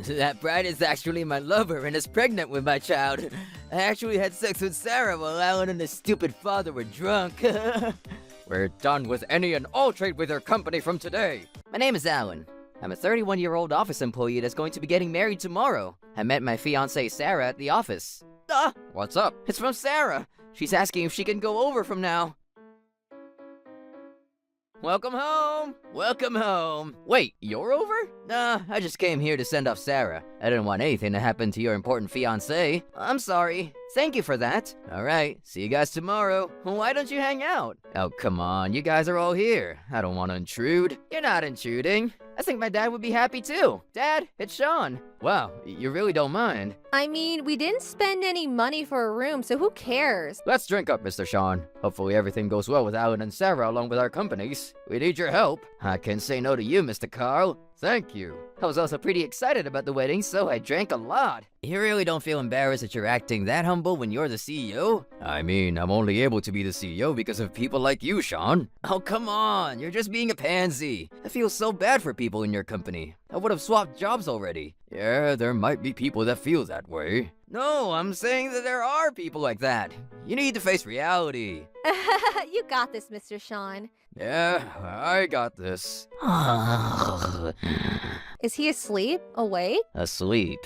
That bride is actually my lover and is pregnant with my child. I actually had sex with Sarah while Alan and his stupid father were drunk. We're done with any and all trade with your company from today. My name is Alan. I'm a 31-year-old office employee that's going to be getting married tomorrow. I met my fiancée Sarah at the office. What's up? It's from Sarah. She's asking if she can go over from now. Welcome home! Welcome home! Wait, you're over? Nah, I just came here to send off Sarah. I didn't want anything to happen to your important fiancé. I'm sorry. Thank you for that. Alright, see you guys tomorrow. Why don't you hang out? Oh, come on, you guys are all here. I don't want to intrude. You're not intruding. I think my dad would be happy too. Dad, it's Sean. Wow, you really don't mind. I mean, we didn't spend any money for a room, so who cares? Let's drink up, Mr. Sean. Hopefully everything goes well with Alan and Sarah along with our companies. We need your help. I can't say no to you, Mr. Carl. Thank you. I was also pretty excited about the wedding, so I drank a lot. You really don't feel embarrassed that you're acting that humble when you're the CEO? I mean, I'm only able to be the CEO because of people like you, Sean. Oh, come on. You're just being a pansy. I feel so bad for people in your company. I would have swapped jobs already. Yeah, there might be people that feel that way. No, I'm saying that there are people like that. You need to face reality. You got this, Mr. Sean. Yeah, I got this. Is he asleep? Awake? Asleep.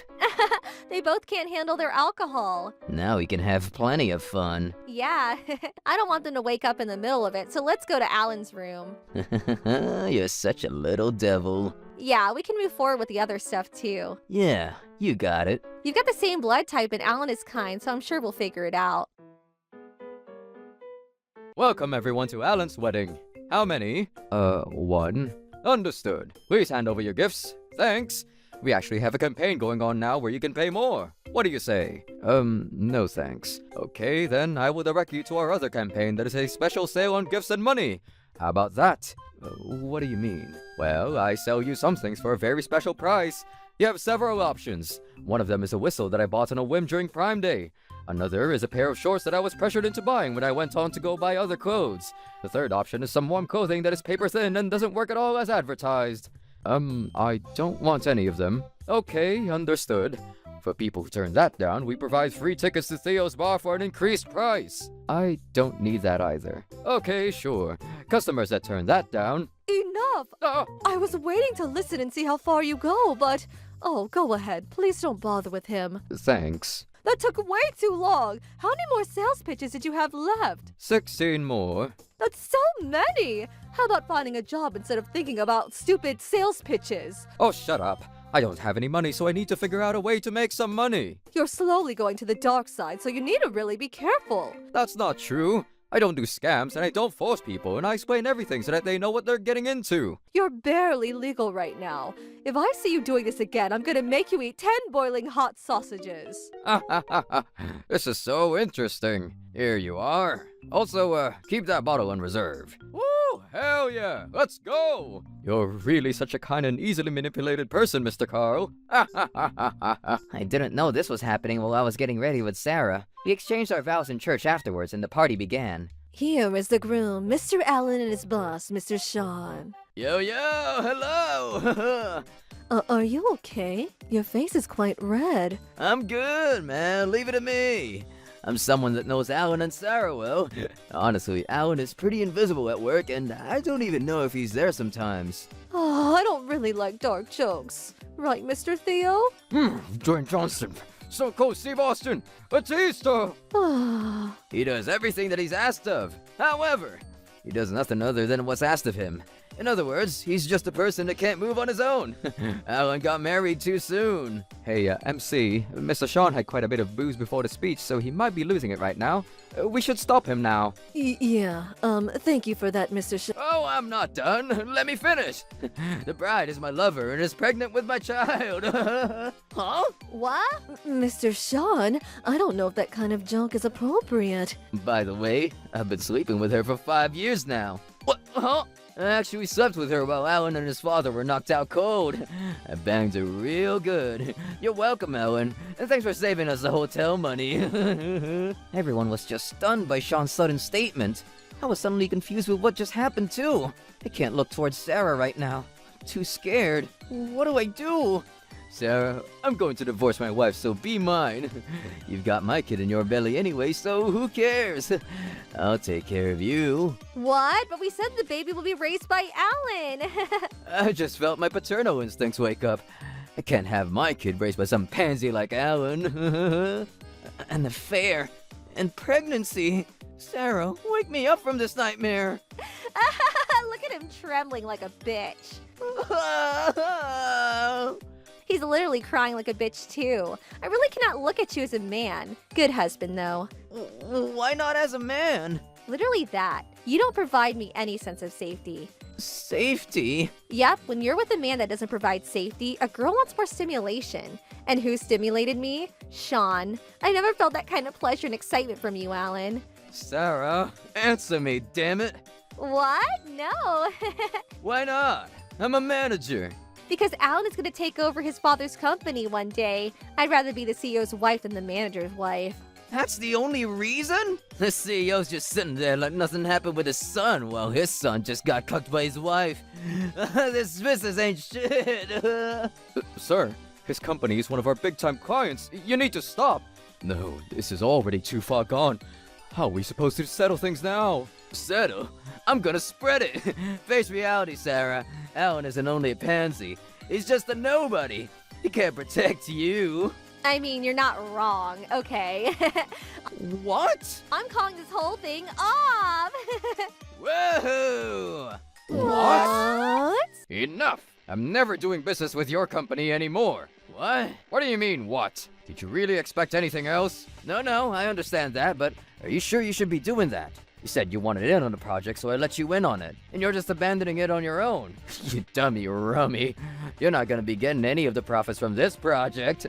They both can't handle their alcohol. Now we can have plenty of fun. Yeah, I don't want them to wake up in the middle of it, so let's go to Alan's room. You're such a little devil. Yeah, we can move forward with the other stuff too. Yeah, you got it. You've got the same blood type and Alan is kind, so I'm sure we'll figure it out. Welcome everyone to Alan's wedding. How many? One. Understood. Please hand over your gifts. Thanks. We actually have a campaign going on now where you can pay more. What do you say? No thanks. Okay, then I will direct you to our other campaign that is a special sale on gifts and money. How about that? What do you mean? Well, I sell you some things for a very special price. You have several options. One of them is a whistle that I bought on a whim during Prime Day. Another is a pair of shorts that I was pressured into buying when I went on to go buy other clothes. The third option is some warm clothing that is paper thin and doesn't work at all as advertised. I don't want any of them. Okay, understood. For people who turn that down, we provide free tickets to Theo's bar for an increased price. I don't need that either. Okay, sure. Customers that turn that down... Enough! I was waiting to listen and see how far you go, but... Oh, go ahead. Please don't bother with him. Thanks. That took way too long. How many more sales pitches did you have left? 16 more. That's so many! How about finding a job instead of thinking about stupid sales pitches? Oh, shut up. I don't have any money, so I need to figure out a way to make some money. You're slowly going to the dark side, so you need to really be careful. That's not true. I don't do scams, and I don't force people, and I explain everything so that they know what they're getting into. You're barely legal right now. If I see you doing this again, I'm gonna make you eat 10 boiling hot sausages. This is so interesting. Here you are. Also, keep that bottle in reserve. Woo! Hell yeah! Let's go! You're really such a kind and easily manipulated person, Mr. Carl. I didn't know this was happening while I was getting ready with Sarah. We exchanged our vows in church afterwards and the party began. Here is the groom, Mr. Allen and his boss, Mr. Sean. Yo, hello! Are you okay? Your face is quite red. I'm good, man. Leave it to me. I'm someone that knows Alan and Sarah well. Honestly, Alan is pretty invisible at work, and I don't even know if he's there sometimes. Oh, I don't really like dark jokes. Right, Mr. Theo? Dwayne Johnson. So Cold Steve Austin. Batista. He does everything that he's asked of. However, he does nothing other than what's asked of him. In other words, he's just a person that can't move on his own. Alan got married too soon. Hey, MC, Mr. Sean had quite a bit of booze before the speech, so he might be losing it right now. We should stop him now. Yeah, thank you for that, Mr. Oh, I'm not done. Let me finish. The bride is my lover and is pregnant with my child. Huh? What? Mr. Sean, I don't know if that kind of joke is appropriate. By the way, I've been sleeping with her for 5 years now. What? Huh? I actually slept with her while Alan and his father were knocked out cold. I banged her real good. You're welcome, Alan. And thanks for saving us the hotel money. Everyone was just stunned by Sean's sudden statement. I was suddenly confused with what just happened, too. I can't look towards Sarah right now. I'm too scared. What do I do? Sarah, I'm going to divorce my wife, so be mine. You've got my kid in your belly anyway, so who cares? I'll take care of you. What? But we said the baby will be raised by Alan. I just felt my paternal instincts wake up. I can't have my kid raised by some pansy like Alan. An affair. And pregnancy. Sarah, wake me up from this nightmare. Look at him trembling like a bitch. He's literally crying like a bitch, too. I really cannot look at you as a man. Good husband, though. Why not as a man? Literally that. You don't provide me any sense of safety. Safety? Yep, when you're with a man that doesn't provide safety, a girl wants more stimulation. And who stimulated me? Sean. I never felt that kind of pleasure and excitement from you, Alan. Sarah, answer me, damn it. What? No. Why not? I'm a manager. Because Alan is going to take over his father's company one day. I'd rather be the CEO's wife than the manager's wife. That's the only reason? The CEO's just sitting there like nothing happened with his son, while his son just got cucked by his wife. This business ain't shit. Sir, his company is one of our big-time clients. You need to stop. No, this is already too far gone. How are we supposed to settle things now? Settle? I'm gonna spread it. Face reality, Sarah. Alan isn't only a pansy. He's just a nobody. He can't protect you. I mean, you're not wrong, okay? What? I'm calling this whole thing off. Whoa! What? Enough! I'm never doing business with your company anymore. What? What do you mean, what? Did you really expect anything else? No, I understand that, but are you sure you should be doing that? You said you wanted in on the project, so I let you in on it. And you're just abandoning it on your own. You dummy rummy. You're not gonna be getting any of the profits from this project.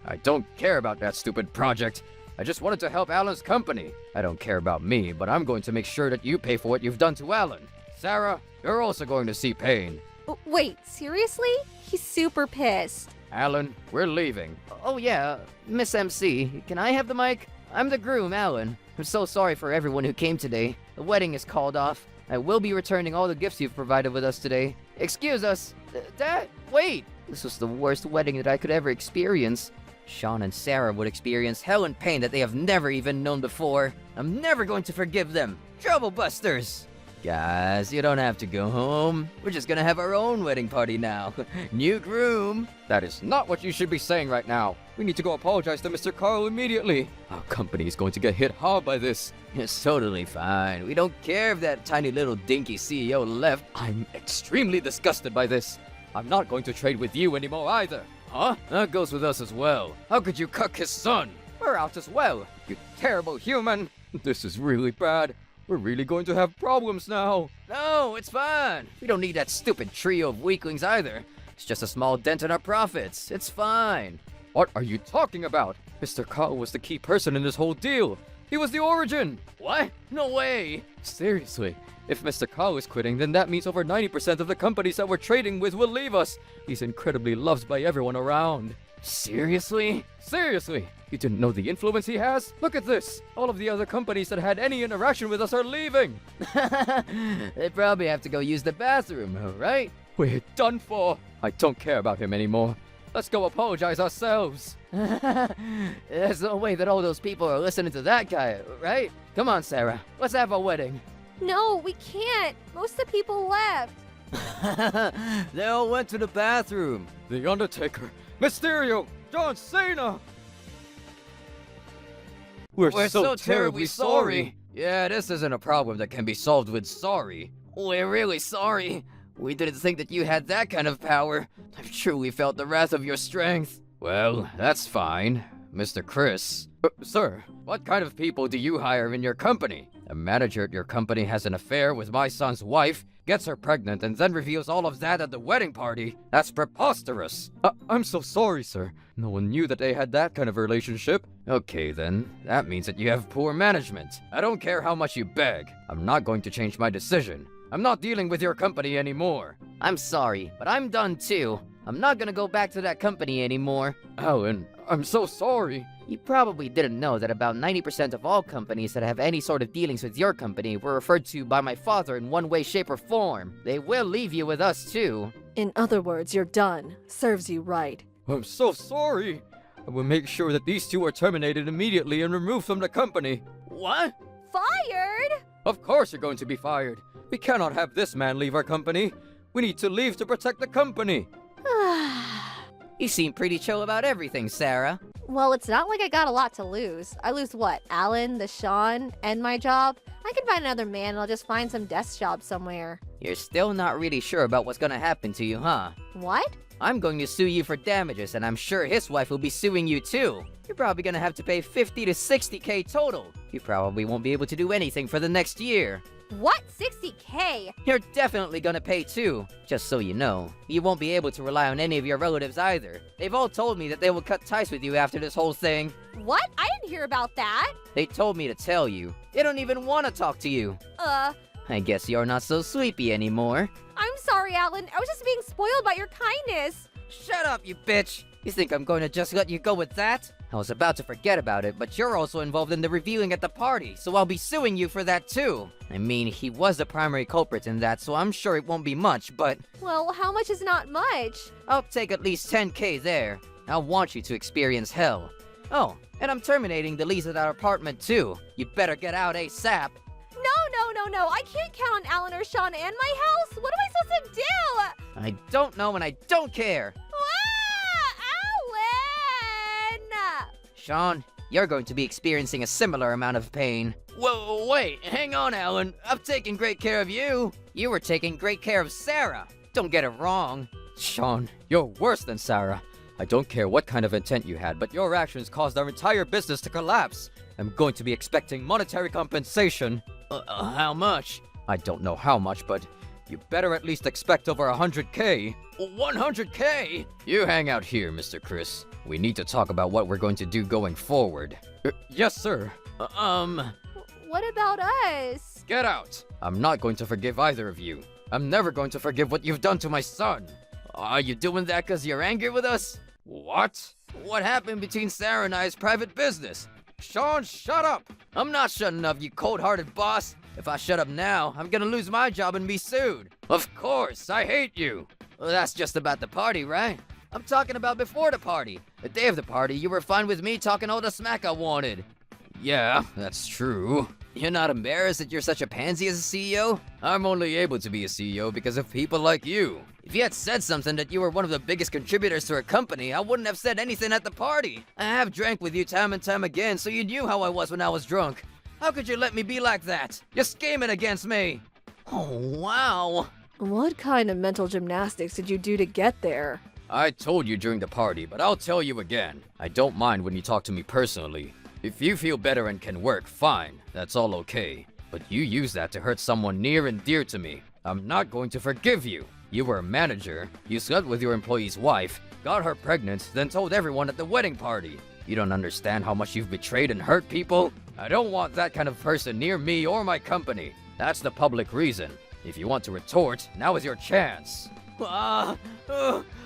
I don't care about that stupid project. I just wanted to help Alan's company. I don't care about me, but I'm going to make sure that you pay for what you've done to Alan. Sarah, you're also going to see pain. Wait, seriously? He's super pissed. Alan, we're leaving. Oh yeah, Miss MC, can I have the mic? I'm the groom, Alan. I'm so sorry for everyone who came today. The wedding is called off. I will be returning all the gifts you've provided with us today. Excuse us. Dad, wait! This was the worst wedding that I could ever experience. Sean and Sarah would experience hell and pain that they have never even known before. I'm never going to forgive them. Trouble busters! Guys, you don't have to go home. We're just gonna have our own wedding party now. New groom. That is not what you should be saying right now. We need to go apologize to Mr. Carl immediately. Our company is going to get hit hard by this. It's totally fine. We don't care if that tiny little dinky CEO left. I'm extremely disgusted by this. I'm not going to trade with you anymore either. Huh? That goes with us as well. How could you cuck his son? We're out as well, you terrible human. This is really bad. We're really going to have problems now. No, it's fine. We don't need that stupid trio of weaklings either. It's just a small dent in our profits. It's fine. What are you talking about? Mr. Carl was the key person in this whole deal. He was the origin. What? No way. Seriously, if Mr. Carl is quitting, then that means over 90% of the companies that we're trading with will leave us. He's incredibly loved by everyone around. Seriously? Seriously? You didn't know the influence he has? Look at this! All of the other companies that had any interaction with us are leaving! They probably have to go use the bathroom, right? We're done for! I don't care about him anymore. Let's go apologize ourselves! There's no way that all those people are listening to that guy, right? Come on, Sarah. Let's have a wedding. No, we can't. Most of the people left. They all went to the bathroom. The Undertaker, Mysterio, John Cena! We're so terribly sorry. Yeah, this isn't a problem that can be solved with sorry. We're really sorry. We didn't think that you had that kind of power. I've truly felt the wrath of your strength. Well, that's fine. Mr. Chris. Sir, what kind of people do you hire in your company? A manager at your company has an affair with my son's wife, gets her pregnant, and then reveals all of that at the wedding party. That's preposterous. I'm so sorry, sir. No one knew that they had that kind of relationship. Okay, then. That means that you have poor management. I don't care how much you beg. I'm not going to change my decision. I'm not dealing with your company anymore. I'm sorry, but I'm done too. I'm not gonna go back to that company anymore. Alan, I'm so sorry. You probably didn't know that about 90% of all companies that have any sort of dealings with your company were referred to by my father in one way, shape, or form. They will leave you with us too. In other words, you're done. Serves you right. I'm so sorry. I will make sure that these two are terminated immediately and removed from the company. What? Fired? Of course you're going to be fired. We cannot have this man leave our company. We need to leave to protect the company. You seem pretty chill about everything, Sarah. Well, it's not like I got a lot to lose. I lose what? Alan, the Sean, and my job? I can find another man and I'll just find some desk job somewhere. You're still not really sure about what's gonna happen to you, huh? What? I'm going to sue you for damages, and I'm sure his wife will be suing you too. You're probably gonna have to pay 50 to 60K total. You probably won't be able to do anything for the next year. What? 60K? You're definitely gonna pay too. Just so you know, you won't be able to rely on any of your relatives either. They've all told me that they will cut ties with you after this whole thing. What? I didn't hear about that. They told me to tell you. They don't even want to talk to you. I guess you're not so sleepy anymore. I'm sorry, Alan. I was just being spoiled by your kindness. Shut up, you bitch! You think I'm going to just let you go with that? I was about to forget about it, but you're also involved in the reviewing at the party, so I'll be suing you for that too. I mean, he was the primary culprit in that, so I'm sure it won't be much, but Well, how much is not much? I'll take at least 10K there. I want you to experience hell. Oh, and I'm terminating the lease at our apartment too. You better get out ASAP. No. I can't count on Alan or Sean and my house. What am I supposed to do? I don't know and I don't care. Alan! Sean, you're going to be experiencing a similar amount of pain. Whoa, wait, hang on, Alan. I've taken great care of you. You were taking great care of Sarah. Don't get it wrong. Sean, you're worse than Sarah. I don't care what kind of intent you had, but your actions caused our entire business to collapse. I'm going to be expecting monetary compensation. How much? I don't know how much, but you better at least expect over 100K. 100K? You hang out here, Mr. Chris. We need to talk about what we're going to do going forward. Yes, sir. What about us? Get out! I'm not going to forgive either of you. I'm never going to forgive what you've done to my son. Are you doing that because you're angry with us? What? What happened between Sarah and I's private business? Sean, shut up! I'm not shutting up, you cold-hearted boss. If I shut up now, I'm gonna lose my job and be sued. Of course, I hate you. Well, that's just about the party, right? I'm talking about before the party. The day of the party, you were fine with me talking all the smack I wanted. Yeah, that's true. You're not embarrassed that you're such a pansy as a CEO? I'm only able to be a CEO because of people like you. If you had said something that you were one of the biggest contributors to our company, I wouldn't have said anything at the party. I have drank with you time and time again, so you knew how I was when I was drunk. How could you let me be like that? You're scheming against me. Oh, wow. What kind of mental gymnastics did you do to get there? I told you during the party, but I'll tell you again. I don't mind when you talk to me personally. If you feel better and can work, fine. That's all okay. But you use that to hurt someone near and dear to me. I'm not going to forgive you. You were a manager. You slept with your employee's wife, got her pregnant, then told everyone at the wedding party. You don't understand how much you've betrayed and hurt people? I don't want that kind of person near me or my company. That's the public reason. If you want to retort, now is your chance.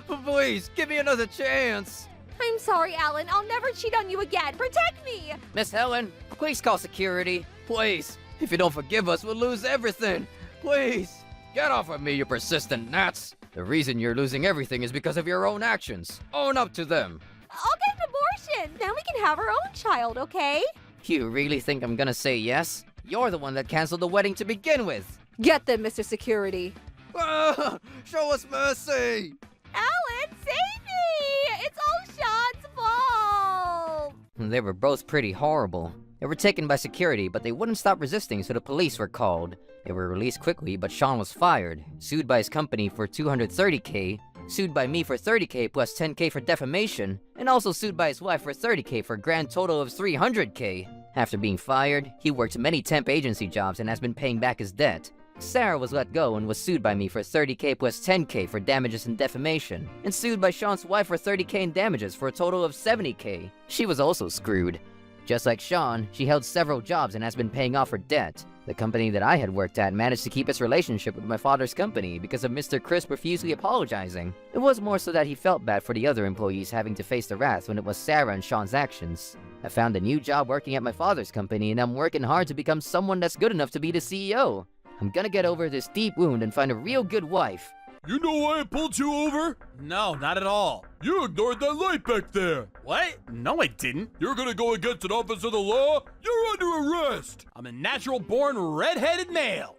Please, give me another chance. I'm sorry, Alan. I'll never cheat on you again. Protect me! Miss Helen, please call security. Please. If you don't forgive us, we'll lose everything. Please. Get off of me, you persistent gnats. The reason you're losing everything is because of your own actions. Own up to them. I'll get an abortion. Then we can have our own child, okay? You really think I'm gonna say yes? You're the one that canceled the wedding to begin with. Get them, Mr. Security. Show us mercy! Alan, save me! It's all Sean's fault! They were both pretty horrible. They were taken by security, but they wouldn't stop resisting, so the police were called. They were released quickly, but Sean was fired, sued by his company for 230K, sued by me for 30K plus 10K for defamation, and also sued by his wife for 30K for a grand total of 300K. After being fired, he worked many temp agency jobs and has been paying back his debt. Sarah was let go and was sued by me for 30K plus 10K for damages and defamation, and sued by Sean's wife for 30K in damages for a total of 70K. She was also screwed. Just like Sean, she held several jobs and has been paying off her debt. The company that I had worked at managed to keep its relationship with my father's company because of Mr. Chris profusely apologizing. It was more so that he felt bad for the other employees having to face the wrath when it was Sarah and Sean's actions. I found a new job working at my father's company, and I'm working hard to become someone that's good enough to be the CEO. I'm gonna get over this deep wound and find a real good wife. You know why I pulled you over? No, not at all. You ignored that light back there. What? No, I didn't. You're gonna go against an officer of the law? You're under arrest. I'm a natural-born red-headed male.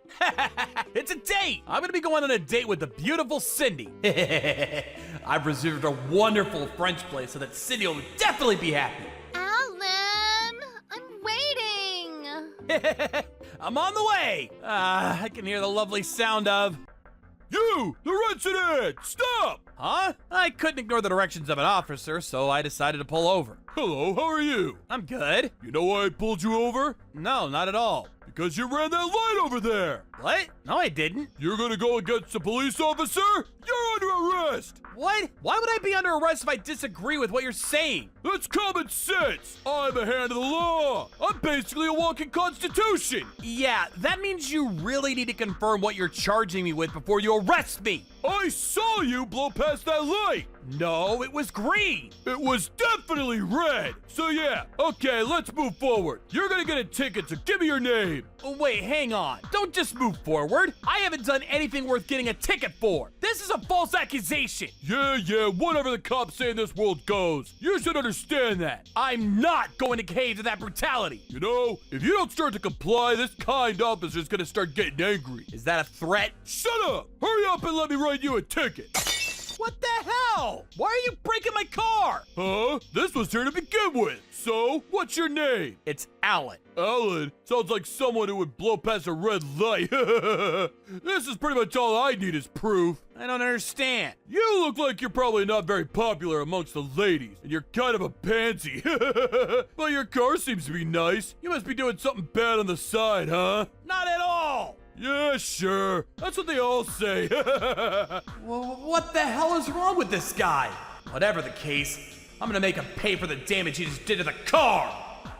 It's a date. I'm gonna be going on a date with the beautiful Cindy. I've reserved a wonderful French place so that Cindy will definitely be happy. Alan, I'm waiting. I'm on the way. I can hear the lovely sound of... You, the red sedan, stop! Huh? I couldn't ignore the directions of an officer, so I decided to pull over. Hello, how are you? I'm good. You know why I pulled you over? No, not at all. Because you ran that light over there. What? No, I didn't. You're gonna go against a police officer? You're under arrest. What? Why would I be under arrest if I disagree with what you're saying? That's common sense. I'm a hand of the law. I'm basically a walking constitution. Yeah, that means you really need to confirm what you're charging me with before you arrest me. I saw you blow past that light. No, it was green. It was definitely red. So yeah, okay, let's move forward. You're gonna get a ticket, so give me your name. Oh, wait, hang on. Don't just move forward. I haven't done anything worth getting a ticket for. This is a false accusation. Yeah, whatever the cops say in this world goes. You should understand that. I'm not going to cave to that brutality. You know, if you don't start to comply, this kind officer's gonna start getting angry. Is that a threat? Shut up! Hurry up and let me write you a ticket. What the hell? Why are you breaking my car? Huh? This was here to begin with. So, what's your name? It's Alan. Alan? Sounds like someone who would blow past a red light. This is pretty much all I need is proof. I don't understand. You look like you're probably not very popular amongst the ladies, and you're kind of a pansy. But your car seems to be nice. You must be doing something bad on the side, huh? Not at all. Yeah, sure. That's what they all say. Well, what the hell is wrong with this guy? Whatever the case, I'm gonna make him pay for the damage he just did to the car.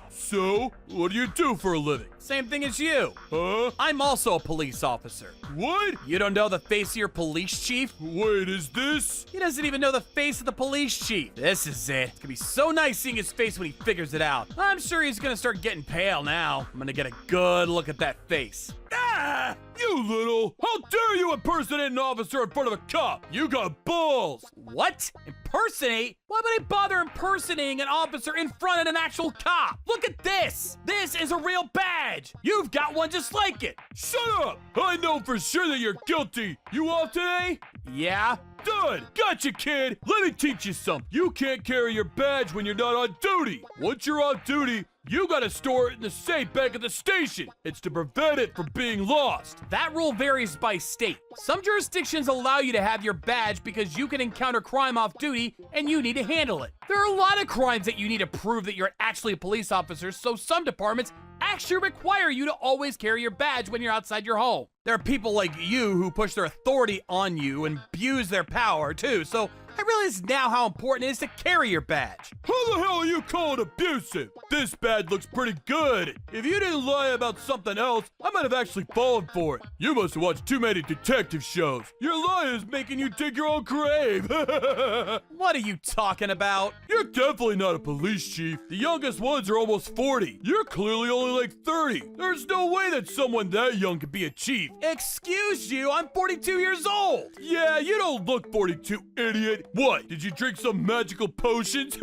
So, what do you do for a living? Same thing as you. Huh? I'm also a police officer. What? You don't know the face of your police chief? Wait, is this? He doesn't even know the face of the police chief. This is it. It's gonna be so nice seeing his face when he figures it out. I'm sure he's gonna start getting pale now. I'm gonna get a good look at that face. Ah! You little! How dare you impersonate an officer in front of a cop? You got balls! What? Impersonate? Why would I bother impersonating an officer in front of an actual cop? Look at this! This is a real badge! You've got one just like it! Shut up! I know for sure that you're guilty! You off today? Yeah? Done! Gotcha, kid! Let me teach you something. You can't carry your badge when you're not on duty. Once you're on duty, you gotta store it in the safe back at the station. It's to prevent it from being lost. That rule varies by state. Some jurisdictions allow you to have your badge because you can encounter crime off duty and you need to handle it. There are a lot of crimes that you need to prove that you're actually a police officer, so some departments actually require you to always carry your badge when you're outside your home. There are people like you who push their authority on you and abuse their power too, so I realize now how important it is to carry your badge. How the hell are you calling abusive? This badge looks pretty good. If you didn't lie about something else, I might have actually fallen for it. You must have watched too many detective shows. Your lie is making you dig your own grave. What are you talking about? You're definitely not a police chief. The youngest ones are almost 40. You're clearly only like 30. There's no way that someone that young could be a chief. Excuse you, I'm 42 years old. Yeah, you don't look 42, idiot. What, did you drink some magical potions?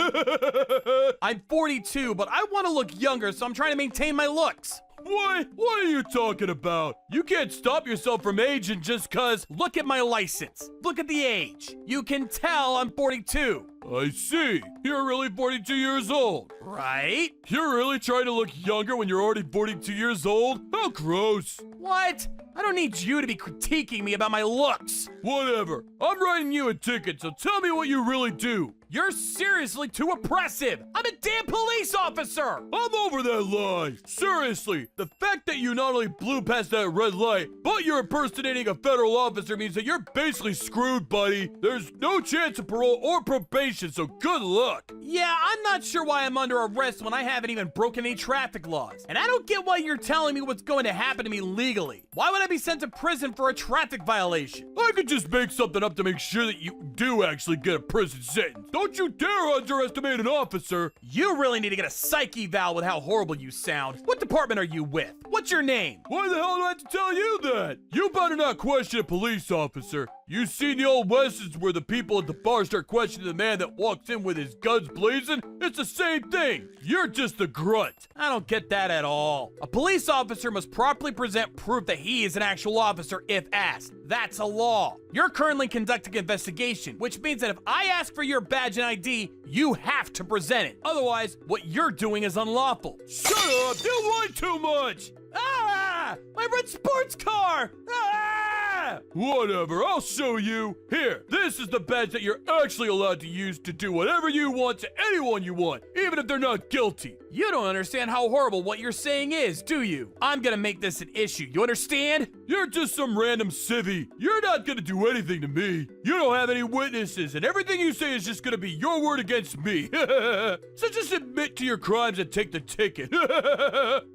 I'm 42, but I want to look younger, so I'm trying to maintain my looks. What? What are you talking about? You can't stop yourself from aging just cause. Look at my license. Look at the age. You can tell I'm 42. I see. You're really 42 years old. Right? You're really trying to look younger when you're already 42 years old? How gross. What? I don't need you to be critiquing me about my looks. Whatever. I'm writing you a ticket, so tell me what you really do. You're seriously too oppressive. I'm a damn police officer. I'm over that lie. Seriously, the fact that you not only blew past that red light, but you're impersonating a federal officer means that you're basically screwed, buddy. There's no chance of parole or probation, so good luck. Yeah, I'm not sure why I'm under arrest when I haven't even broken any traffic laws. And I don't get why you're telling me what's going to happen to me legally. Why would I be sent to prison for a traffic violation? I could just make something up to make sure that you do actually get a prison sentence. Don't you dare underestimate an officer! You really need to get a psych eval with how horrible you sound. What department are you with? What's your name? Why the hell do I have to tell you that? You better not question a police officer. You seen the old westerns where the people at the bar start questioning the man that walks in with his guns blazing? It's the same thing. You're just a grunt. I don't get that at all. A police officer must properly present proof that he is an actual officer if asked. That's a law. You're currently conducting an investigation, which means that if I ask for your badge and ID, you have to present it. Otherwise, what you're doing is unlawful. Shut up! You lie too much! Ah! My red sports car! Ah! Whatever, I'll show you. Here, this is the badge that you're actually allowed to use to do whatever you want to anyone you want, even if they're not guilty. You don't understand how horrible what you're saying is, do you? I'm gonna make this an issue, you understand? You're just some random civvy. You're not gonna do anything to me. You don't have any witnesses, and everything you say is just gonna be your word against me. So just admit to your crimes and take the ticket.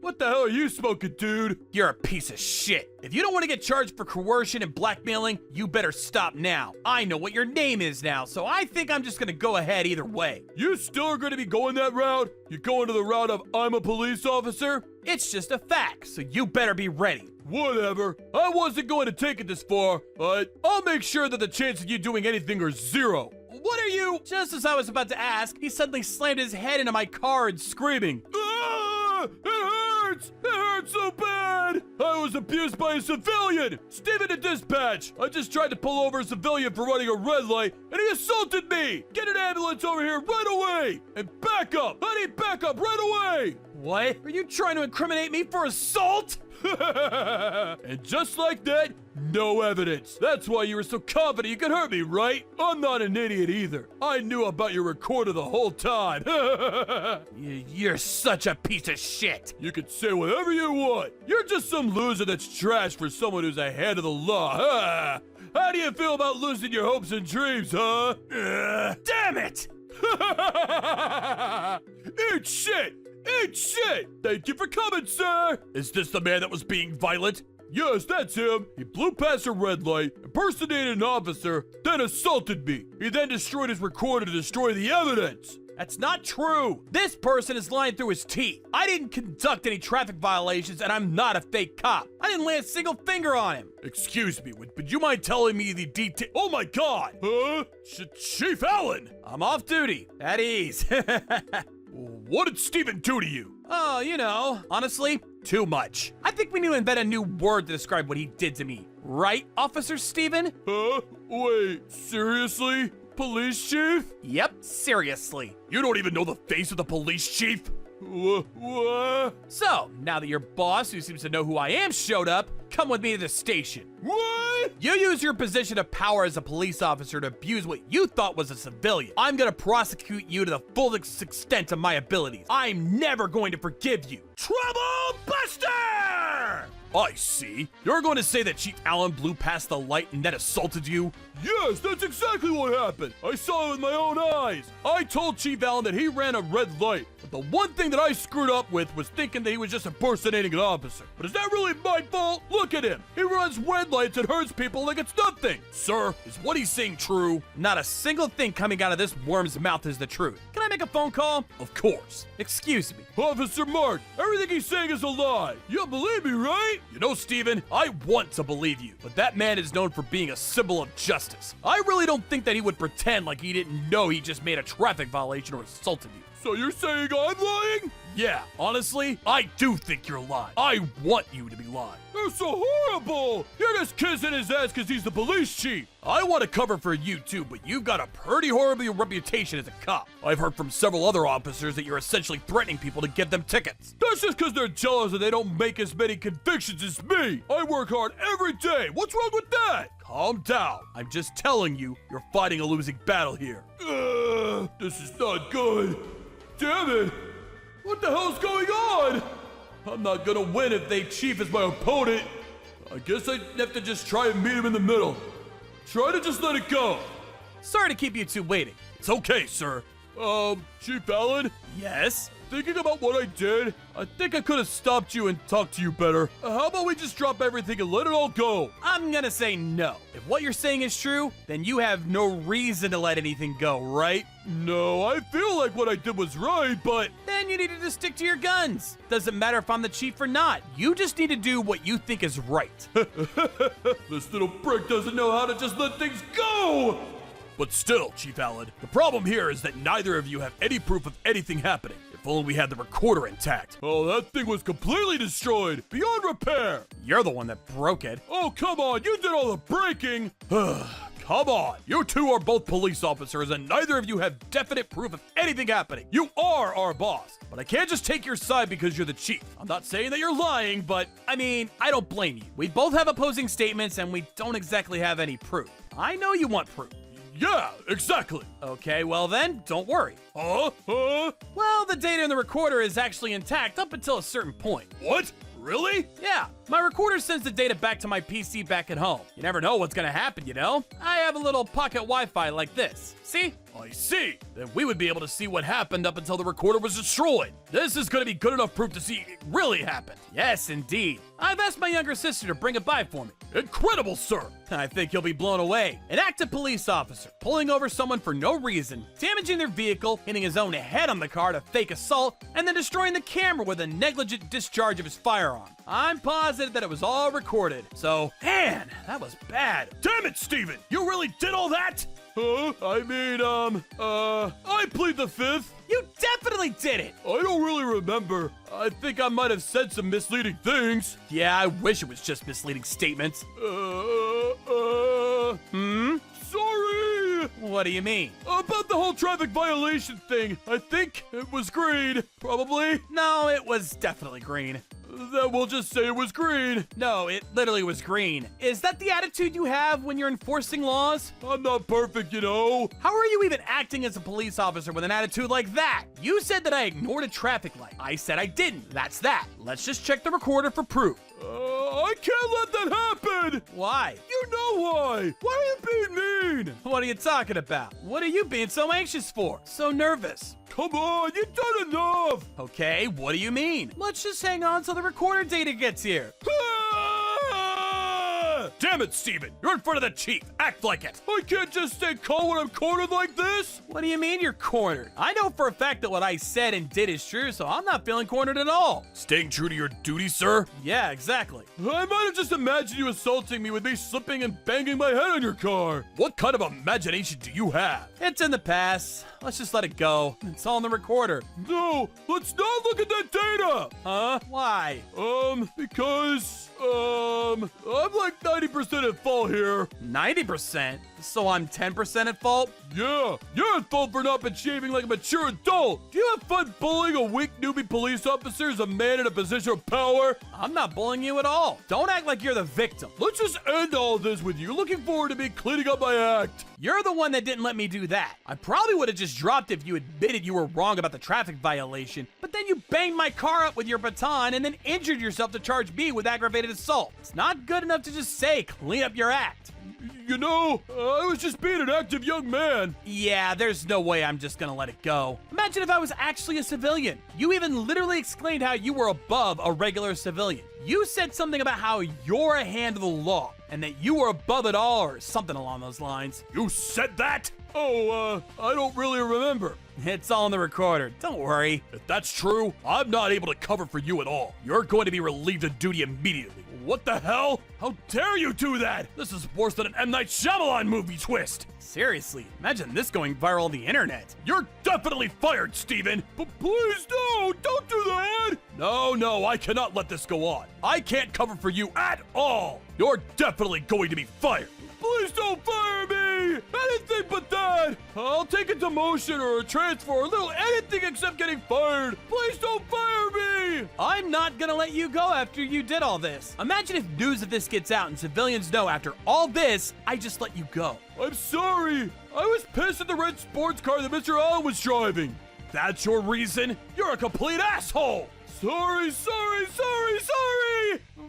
What the hell are you smoking, dude? You're a piece of shit. If you don't want to get charged for coercion and blackmailing, you better stop now. I know what your name is now, so I think I'm just gonna go ahead either way. You still are gonna be going that route? You're going to the route of I'm a police officer? It's just a fact, so you better be ready. Whatever. I wasn't going to take it this far, but I'll make sure that the chance of you doing anything are zero. What are you? Just as I was about to ask, he suddenly slammed his head into my car and screaming. Ah! It hurts! It hurts so bad! I was abused by a civilian! Steven to dispatch! I just tried to pull over a civilian for running a red light, and he assaulted me! Get an ambulance over here right away! And back up! I need backup right away! What? Are you trying to incriminate me for assault? And just like that, no evidence. That's why you were so confident you could hurt me, right? I'm not an idiot either. I knew about your recorder the whole time. You're such a piece of shit. You can say whatever you want. You're just some loser that's trash for someone who's ahead of the law. How do you feel about losing your hopes and dreams, huh? Damn it! Eat shit! Eat shit! Thank you for coming, sir! Is this the man that was being violent? Yes, that's him. He blew past a red light, impersonated an officer, then assaulted me. He then destroyed his recorder to destroy the evidence. That's not true. This person is lying through his teeth. I didn't conduct any traffic violations, and I'm not a fake cop. I didn't lay a single finger on him. Excuse me, would you mind telling me the detail? Oh my God! Huh? Chief Allen! I'm off duty. At ease. What did Steven do to you? Oh, you know, honestly, too much. I think we need to invent a new word to describe what he did to me. Right, Officer Steven? Huh? Wait, seriously? Police chief? Yep, seriously. You don't even know the face of the police chief? What? So, now that your boss, who seems to know who I am, showed up, come with me to the station. What? You use your position of power as a police officer to abuse what you thought was a civilian. I'm gonna prosecute you to the full extent of my abilities. I'm never going to forgive you. Trouble Buster! I see. You're going to say that Chief Allen blew past the light and then assaulted you? Yes, that's exactly what happened. I saw it with my own eyes. I told Chief Allen that he ran a red light, but the one thing that I screwed up with was thinking that he was just impersonating an officer. But is that really my fault? Look at him. He runs red lights and hurts people like it's nothing. Sir, is what he's saying true? Not a single thing coming out of this worm's mouth is the truth. Can I make a phone call? Of course. Excuse me. Officer Mark, everything he's saying is a lie. You believe me, right? You know, Steven, I want to believe you, but that man is known for being a symbol of justice. I really don't think that he would pretend like he didn't know he just made a traffic violation or assaulted you. So you're saying I'm lying? Yeah, honestly, I do think you're lying. I want you to be lying. You're so horrible! You're just kissing his ass because he's the police chief. I want to cover for you too, but you've got a pretty horrible reputation as a cop. I've heard from several other officers that you're essentially threatening people to give them tickets. That's just because they're jealous that they don't make as many convictions as me. I work hard every day. What's wrong with that? Calm down. I'm just telling you, you're fighting a losing battle here. This is not good. Damn it! What the hell's going on? I'm not gonna win if they chief is my opponent. I guess I have to just try and meet him in the middle. Try to just let it go. Sorry to keep you two waiting. It's okay, sir. Chief Allen? Yes? Thinking about what I did, I think I could have stopped you and talked to you better. How about we just drop everything and let it all go? I'm gonna say no. If what you're saying is true, then you have no reason to let anything go, right? No, I feel like what I did was right, but... Then you need to just stick to your guns. Doesn't matter if I'm the chief or not. You just need to do what you think is right. This little prick doesn't know how to just let things go! But still, Chief Allen, the problem here is that neither of you have any proof of anything happening. If only we had the recorder intact. Oh, that thing was completely destroyed, beyond repair. You're the one that broke it. Oh, come on, you did all the breaking. Come on, you two are both police officers and neither of you have definite proof of anything happening. You are our boss, but I can't just take your side because you're the chief. I'm not saying that you're lying, but I mean, I don't blame you. We both have opposing statements and we don't exactly have any proof. I know you want proof. yeah, exactly. Okay, well then, don't worry. Huh? Well, the data in the recorder is actually intact up until a certain point. What? Really? Yeah, my recorder sends the data back to my PC back at home. You never know what's gonna happen, you know? I have a little pocket Wi-Fi like this. See? I see. Then we would be able to see what happened up until the recorder was destroyed. This is gonna be good enough proof to see it really happened. Yes, indeed. I've asked my younger sister to bring it by for me. Incredible, sir. I think you'll be blown away. An active police officer pulling over someone for no reason, damaging their vehicle, hitting his own head on the car to fake assault, and then destroying the camera with a negligent discharge of his firearm. I'm positive that it was all recorded. So, man, that was bad. Damn it, Steven! You really did all that? I plead the fifth. You definitely did it! I don't really remember. I think I might have said some misleading things. Yeah, I wish it was just misleading statements. Sorry! What do you mean? About the whole traffic violation thing. I think it was green. Probably. No, it was definitely green. Then we'll just say it was green. No, it literally was green. Is that the attitude you have when you're enforcing laws? I'm not perfect, you know. How are you even acting as a police officer with an attitude like that? You said that I ignored a traffic light. I said I didn't. That's that. Let's just check the recorder for proof. I can't let that happen! Why? You know why! Why are you being mean? What are you talking about? What are you being so anxious for? So nervous? Come on, you've done enough! Okay, what do you mean? Let's just hang on till the recorder data gets here. Damn it, Steven! You're in front of the chief! Act like it! I can't just stay calm when I'm cornered like this! What do you mean you're cornered? I know for a fact that what I said and did is true, so I'm not feeling cornered at all. Staying true to your duty, sir? Yeah, exactly. I might have just imagined you assaulting me with me slipping and banging my head on your car. What kind of imagination do you have? It's in the past. Let's just let it go. It's all in the recorder. No, let's not look at that data! Huh? Why? Because, I'm like 90% at fault here. 90%? So I'm 10% at fault? Yeah, you're at fault for not behaving like a mature adult. Do you have fun bullying a weak newbie police officer as a man in a position of power? I'm not bullying you at all. Don't act like you're the victim. Let's just end all this with you. Looking forward to me cleaning up my act. You're the one that didn't let me do that. I probably would have just dropped if you admitted you were wrong about the traffic violation, but then you banged my car up with your baton and then injured yourself to charge me with aggravated assault. It's not good enough to just say clean up your act. You know, I was just being an active young man. Yeah, there's no way I'm just gonna let it go. Imagine if I was actually a civilian. You even literally explained how you were above a regular civilian. You said something about how you're a hand of the law and that you were above it all or something along those lines. You said that? Oh, I don't really remember. It's all in the recorder. Don't worry. If that's true, I'm not able to cover for you at all. You're going to be relieved of duty immediately. What the hell? How dare you do that? This is worse than an M. Night Shyamalan movie twist. Seriously, imagine this going viral on the internet. You're definitely fired, Steven. But please don't do that. No, I cannot let this go on. I can't cover for you at all. You're definitely going to be fired. Please don't fire me! Anything but that! I'll take a demotion or a transfer or a little anything except getting fired! Please don't fire me! I'm not gonna let you go after you did all this. Imagine if news of this gets out and civilians know after all this, I just let you go. I'm sorry! I was pissed at the red sports car that Mr. Allen was driving. That's your reason? You're a complete asshole! Sorry!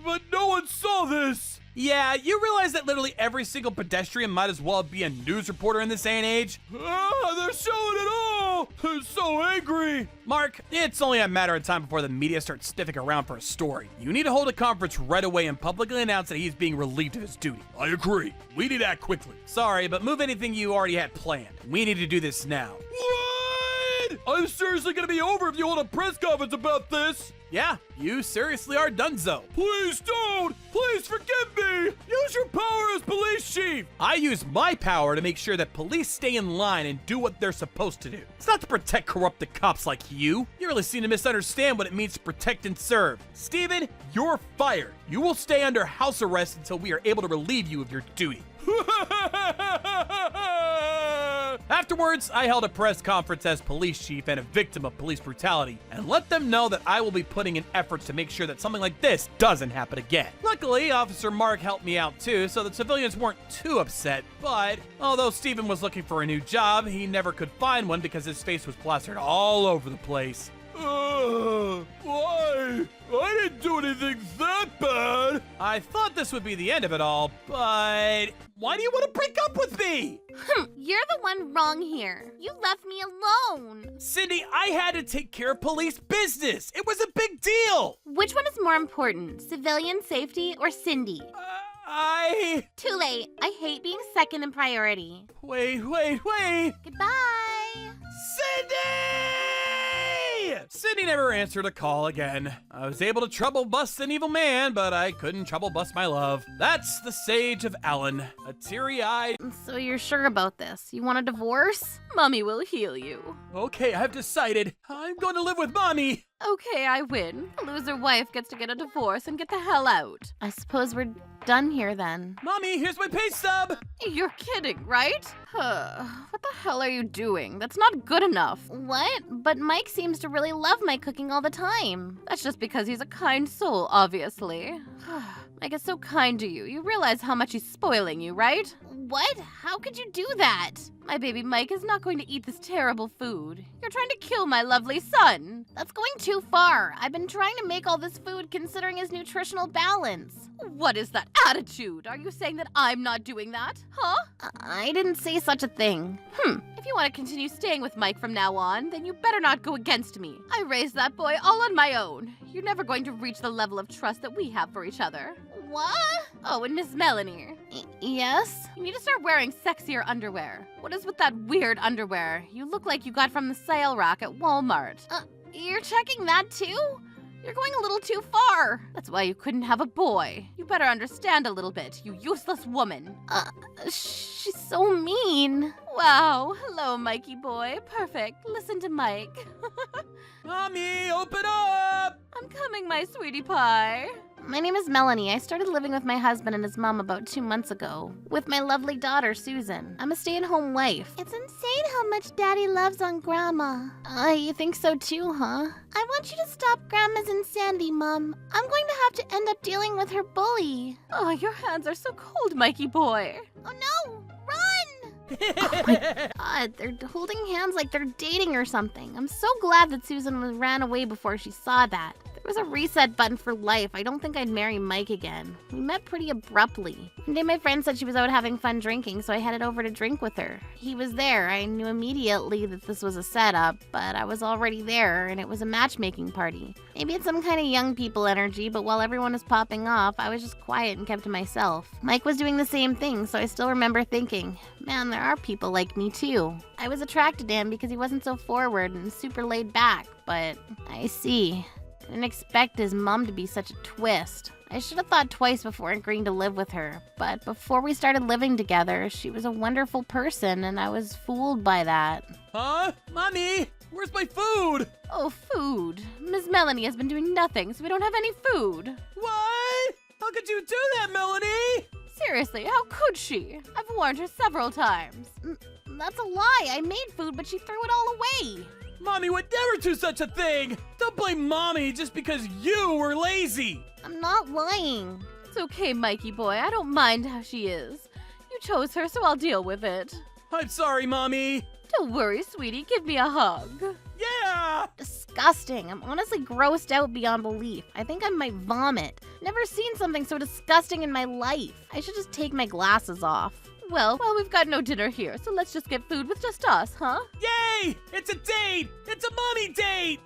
But no one saw this! Yeah, you realize that literally every single pedestrian might as well be a news reporter in this day and age? They're showing it all! Oh, I'm so angry. Mark, it's only a matter of time before the media starts sniffing around for a story. You need to hold a conference right away and publicly announce that he's being relieved of his duty. I agree. We need to act quickly. Sorry, but move anything you already had planned. We need to do this now. What? I'm seriously gonna be over if you hold a press conference about this. Yeah, you seriously are donezo. Please don't! Please forgive me! Use your power as police chief! I use my power to make sure that police stay in line and do what they're supposed to do. It's not to protect corrupted cops like you. You really seem to misunderstand what it means to protect and serve. Steven, you're fired. You will stay under house arrest until we are able to relieve you of your duty. Afterwards, I held a press conference as police chief and a victim of police brutality, and let them know that I will be putting in efforts to make sure that something like this doesn't happen again. Luckily, Officer Mark helped me out too, so the civilians weren't too upset, but although Steven was looking for a new job, he never could find one because his face was plastered all over the place. Why? I didn't do anything that bad. I thought this would be the end of it all, but why do you want to break up with me? You're the one wrong here. You left me alone. Cindy, I had to take care of police business. It was a big deal. Which one is more important, civilian safety or Cindy? Too late. I hate being second in priority. Wait. Goodbye. Cindy! Cindy never answered a call again. I was able to trouble bust an evil man, but I couldn't trouble bust my love. That's the Sage of Alan, a teary-eyed... So you're sure about this? You want a divorce? Mommy will heal you. Okay, I've decided. I'm going to live with Mommy. Okay, I win. The loser wife gets to get a divorce and get the hell out. I suppose we're done here then. Mommy, here's my pay stub. You're kidding, right? What the hell are you doing? That's not good enough. What? But Mike seems to really love my cooking all the time. That's just because he's a kind soul, obviously. Mike is so kind to you. You realize how much he's spoiling you, right? What? How could you do that? My baby Mike is not going to eat this terrible food. You're trying to kill my lovely son. That's going too far. I've been trying to make all this food considering his nutritional balance. What is that attitude? Are you saying that I'm not doing that? Huh? I didn't say such a thing. If you want to continue staying with Mike from now on, then you better not go against me. I raised that boy all on my own. You're never going to reach the level of trust that we have for each other. What? Oh, and Miss Melanie. Yes? You need to start wearing sexier underwear. What is with that weird underwear? You look like you got from the sale rack at Walmart. You're checking that too? You're going a little too far. That's why you couldn't have a boy. You better understand a little bit, you useless woman. She's so mean. Wow. Hello, Mikey boy. Perfect. Listen to Mike. Mommy, open up! I'm coming, my sweetie pie. My name is Melanie. I started living with my husband and his mom about 2 months ago, with my lovely daughter, Susan. I'm a stay-at-home wife. It's insane how much Daddy loves on Grandma. You think so too, huh? I want you to stop Grandma's insanity, Mom. I'm going to have to end up dealing with her bully. Oh, your hands are so cold, Mikey boy. Oh no! Run! Oh my God, they're holding hands like they're dating or something. I'm so glad that Susan ran away before she saw that. There was a reset button for life. I don't think I'd marry Mike again. We met pretty abruptly. One day my friend said she was out having fun drinking, so I headed over to drink with her. He was there. I knew immediately that this was a setup, but I was already there, and it was a matchmaking party. Maybe it's some kind of young people energy, but while everyone was popping off, I was just quiet and kept to myself. Mike was doing the same thing, so I still remember thinking, man, there are people like me too. I was attracted to him because he wasn't so forward and super laid back, but I see. I didn't expect his mom to be such a twist. I should have thought twice before agreeing to live with her, but before we started living together, she was a wonderful person and I was fooled by that. Huh? Mommy, where's my food? Oh, food. Miss Melanie has been doing nothing, so we don't have any food. What? How could you do that, Melanie? Seriously, how could she? I've warned her several times. That's a lie. I made food, but she threw it all away. Mommy would never do such a thing! Don't blame Mommy just because you were lazy! I'm not lying. It's okay, Mikey boy. I don't mind how she is. You chose her, so I'll deal with it. I'm sorry, Mommy! Don't worry, sweetie. Give me a hug. Yeah! Disgusting. I'm honestly grossed out beyond belief. I think I might vomit. Never seen something so disgusting in my life. I should just take my glasses off. Well, we've got no dinner here, so let's just get food with just us, huh? Yay! It's a date! It's a mommy date!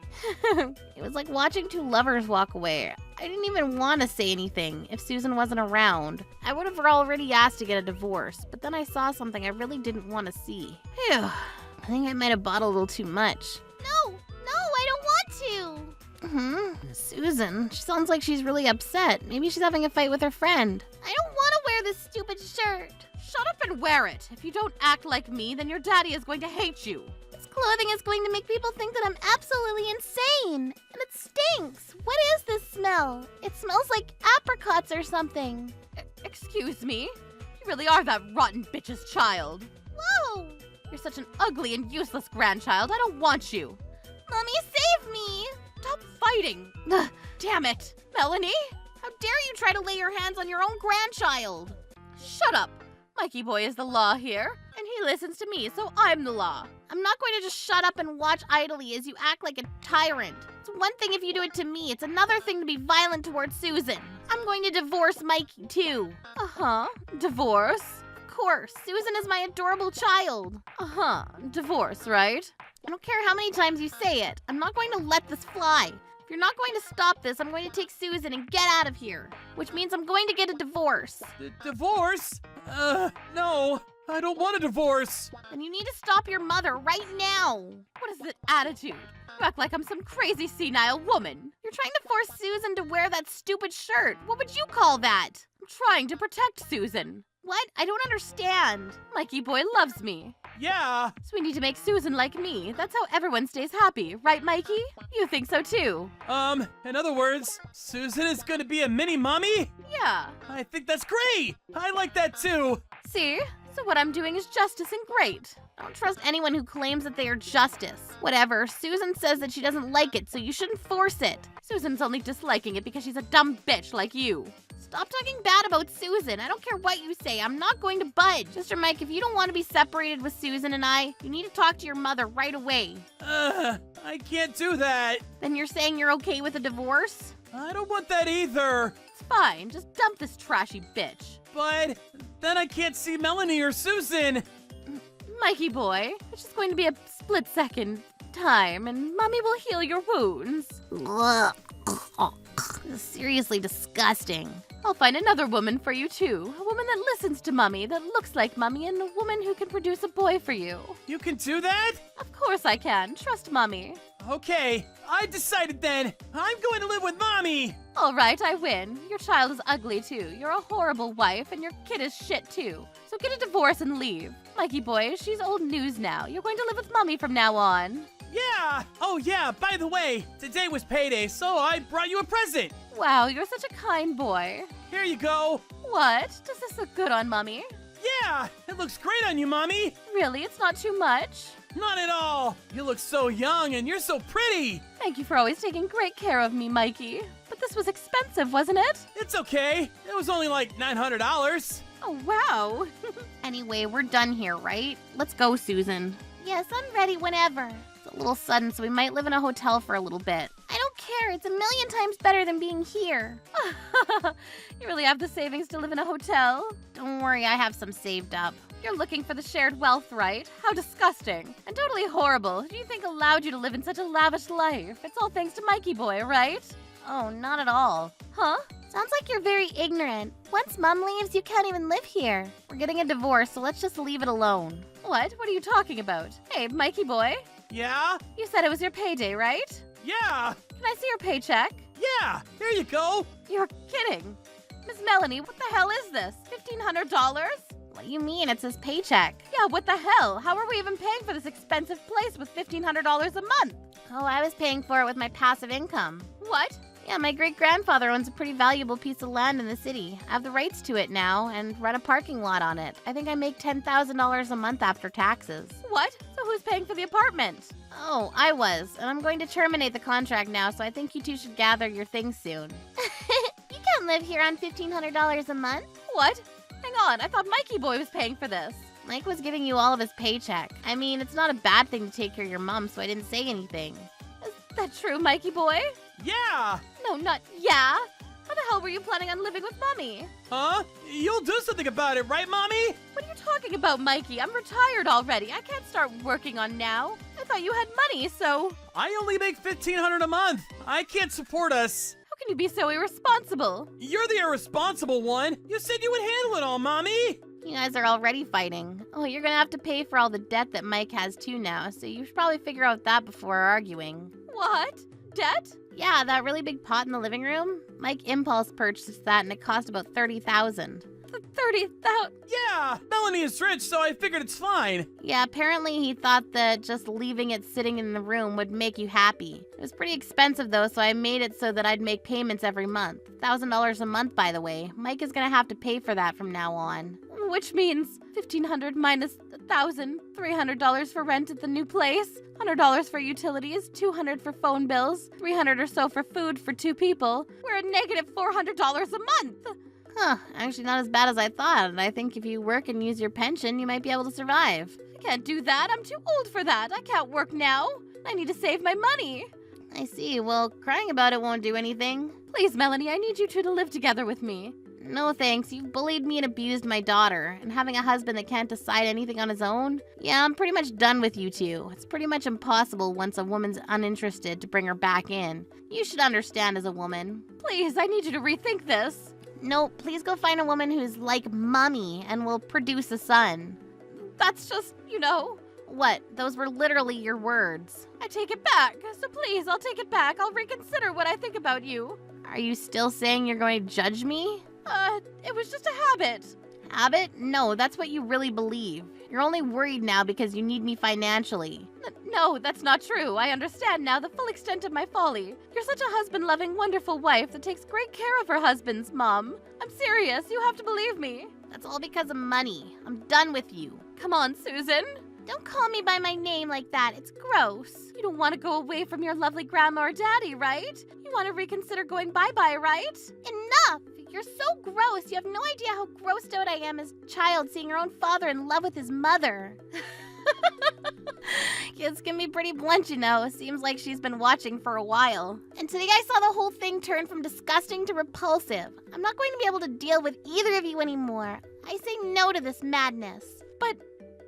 It was like watching two lovers walk away. I didn't even want to say anything if Susan wasn't around. I would have already asked to get a divorce, but then I saw something I really didn't want to see. Phew. I think I might have bought a little too much. No, I don't want to. Susan, she sounds like she's really upset. Maybe she's having a fight with her friend. I don't want to wear this stupid shirt. Shut up and wear it. If you don't act like me, then your daddy is going to hate you. This clothing is going to make people think that I'm absolutely insane. And it stinks. What is this smell? It smells like apricots or something. Excuse me? You really are that rotten bitch's child. Whoa! You're such an ugly and useless grandchild. I don't want you. Mommy, save me! Stop fighting. Ugh, damn it. Melanie? How dare you try to lay your hands on your own grandchild? Shut up. Mikey boy is the law here, and he listens to me, so I'm the law. I'm not going to just shut up and watch idly as you act like a tyrant. It's one thing if you do it to me, it's another thing to be violent towards Susan. I'm going to divorce Mikey, too. Uh-huh. Divorce? Of course, Susan is my adorable child. Uh-huh. Divorce, right? I don't care how many times you say it. I'm not going to let this fly. If you're not going to stop this, I'm going to take Susan and get out of here. Which means I'm going to get a divorce. Divorce? No. I don't want a divorce. And you need to stop your mother right now. What is that attitude? You act like I'm some crazy senile woman. You're trying to force Susan to wear that stupid shirt. What would you call that? I'm trying to protect Susan. What? I don't understand. Mikey boy loves me. Yeah. So we need to make Susan like me. That's how everyone stays happy, right, Mikey? You think so too? In other words, Susan is gonna be a mini mommy? Yeah. I think that's great. I like that too. See? So what I'm doing is justice and great. I don't trust anyone who claims that they are justice. Whatever, Susan says that she doesn't like it, so you shouldn't force it. Susan's only disliking it because she's a dumb bitch like you. Stop talking bad about Susan. I don't care what you say. I'm not going to budge. Mr. Mike, if you don't want to be separated with Susan and I, you need to talk to your mother right away. I can't do that. Then you're saying you're okay with a divorce? I don't want that either. It's fine. Just dump this trashy bitch. But then I can't see Melanie or Susan. Mikey boy, it's just going to be a split-second time, and Mommy will heal your wounds. Ugh. This is seriously disgusting. I'll find another woman for you, too. A woman that listens to Mommy, that looks like Mommy, and a woman who can produce a boy for you. You can do that? Of course I can. Trust Mommy. Okay, I decided then. I'm going to live with Mommy. All right, I win. Your child is ugly, too. You're a horrible wife, and your kid is shit, too. So get a divorce and leave. Mikey boy, she's old news now. You're going to live with Mommy from now on. Yeah! Oh yeah, by the way, today was payday, so I brought you a present. Wow, you're such a kind boy. Here you go. What? Does this look good on Mommy? Yeah, it looks great on you, Mommy. Really? It's not too much? Not at all. You look so young and you're so pretty. Thank you for always taking great care of me, Mikey. But this was expensive, wasn't it? It's okay. It was only like $900. Oh, wow. Anyway, we're done here, right? Let's go, Susan. Yes, I'm ready whenever. It's a little sudden, so we might live in a hotel for a little bit. I don't care. It's a million times better than being here. You really have the savings to live in a hotel? Don't worry, I have some saved up. You're looking for the shared wealth, right? How disgusting. And totally horrible. Who do you think allowed you to live in such a lavish life? It's all thanks to Mikey boy, right? Oh, not at all. Huh? Sounds like you're very ignorant. Once Mom leaves, you can't even live here. We're getting a divorce, so let's just leave it alone. What? What are you talking about? Hey, Mikey boy. Yeah? You said it was your payday, right? Yeah! Can I see your paycheck? Yeah! Here you go! You're kidding. Miss Melanie, what the hell is this? $1,500? What do you mean? It's his paycheck. Yeah, what the hell? How are we even paying for this expensive place with $1,500 a month? Oh, I was paying for it with my passive income. What? Yeah, my great-grandfather owns a pretty valuable piece of land in the city. I have the rights to it now and rent a parking lot on it. I think I make $10,000 a month after taxes. What? So who's paying for the apartment? Oh, I was. And I'm going to terminate the contract now, so I think you two should gather your things soon. You can't live here on $1,500 a month. What? Hang on, I thought Mikey boy was paying for this. Mike was giving you all of his paycheck. I mean, it's not a bad thing to take care of your mom, so I didn't say anything. Is that true, Mikey boy? Yeah! No, not yeah. How the hell were you planning on living with Mommy? Huh? You'll do something about it, right, Mommy? What are you talking about, Mikey? I'm retired already. I can't start working on now. I thought you had money, so... I only make $1,500 a month. I can't support us. How can you be so irresponsible? You're the irresponsible one. You said you would handle it all, Mommy. You guys are already fighting. Oh, you're gonna have to pay for all the debt that Mike has too now, so you should probably figure out that before arguing. What? Debt? Yeah, that really big pot in the living room? Mike impulse purchased that and it cost about $30,000. 30,000. Yeah, Melanie is rich, so I figured it's fine. Yeah, apparently he thought that just leaving it sitting in the room would make you happy. It was pretty expensive though, so I made it so that I'd make payments every month. $1,000 a month, by the way. Mike is gonna have to pay for that from now on. Which means $1,500 minus $1,000, $300 for rent at the new place, $100 for utilities, $200 for phone bills, $300 or so for food for 2 people. We're at negative $400 a month. Huh, actually not as bad as I thought. I think if you work and use your pension, you might be able to survive. I can't do that. I'm too old for that. I can't work now. I need to save my money. I see. Well, crying about it won't do anything. Please, Melanie, I need you two to live together with me. No thanks. You've bullied me and abused my daughter. And having a husband that can't decide anything on his own? Yeah, I'm pretty much done with you two. It's pretty much impossible once a woman's uninterested to bring her back in. You should understand as a woman. Please, I need you to rethink this. No, please go find a woman who's like Mommy and will produce a son. That's just, you know. What? Those were literally your words. I take it back. So please, I'll take it back. I'll reconsider what I think about you. Are you still saying you're going to judge me? It was just a habit. Habit? No, that's what you really believe. You're only worried now because you need me financially. No, that's not true. I understand now the full extent of my folly. You're such a husband-loving, wonderful wife that takes great care of her husband's mom. I'm serious. You have to believe me. That's all because of money. I'm done with you. Come on, Susan. Don't call me by my name like that. It's gross. You don't want to go away from your lovely grandma or daddy, right? You want to reconsider going bye-bye, right? Enough! You're so gross. You have no idea how grossed out I am as a child seeing your own father in love with his mother. Kids can be pretty blunt, you know. Seems like she's been watching for a while. And today I saw the whole thing turn from disgusting to repulsive. I'm not going to be able to deal with either of you anymore. I say no to this madness. But,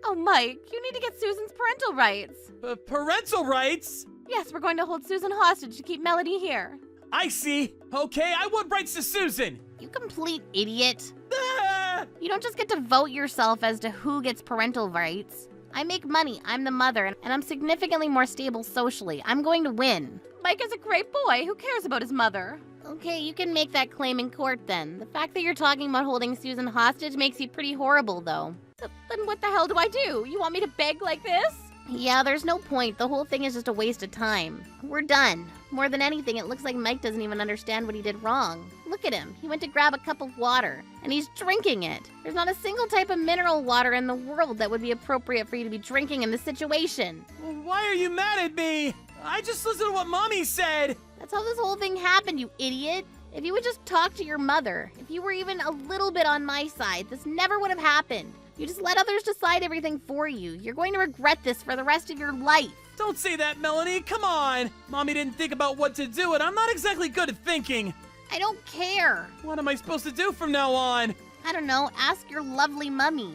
oh, Mike, you need to get Susan's parental rights. Parental rights? Yes, we're going to hold Susan hostage to keep Melanie here. I see. Okay, I want rights to Susan. You complete idiot. Ah! You don't just get to vote yourself as to who gets parental rights. I make money, I'm the mother, and I'm significantly more stable socially. I'm going to win. Mike is a great boy. Who cares about his mother? Okay, you can make that claim in court then. The fact that you're talking about holding Susan hostage makes you pretty horrible, though. Then what the hell do I do? You want me to beg like this? Yeah, there's no point. The whole thing is just a waste of time. We're done. More than anything, it looks like Mike doesn't even understand what he did wrong. Look at him. He went to grab a cup of water, and he's drinking it. There's not a single type of mineral water in the world that would be appropriate for you to be drinking in this situation. Why are you mad at me? I just listened to what Mommy said. That's how this whole thing happened, you idiot. If you would just talk to your mother, if you were even a little bit on my side, this never would have happened. You just let others decide everything for you. You're going to regret this for the rest of your life. Don't say that, Melanie. Come on. Mommy didn't think about what to do, and I'm not exactly good at thinking. I don't care. What am I supposed to do from now on? I don't know. Ask your lovely mummy.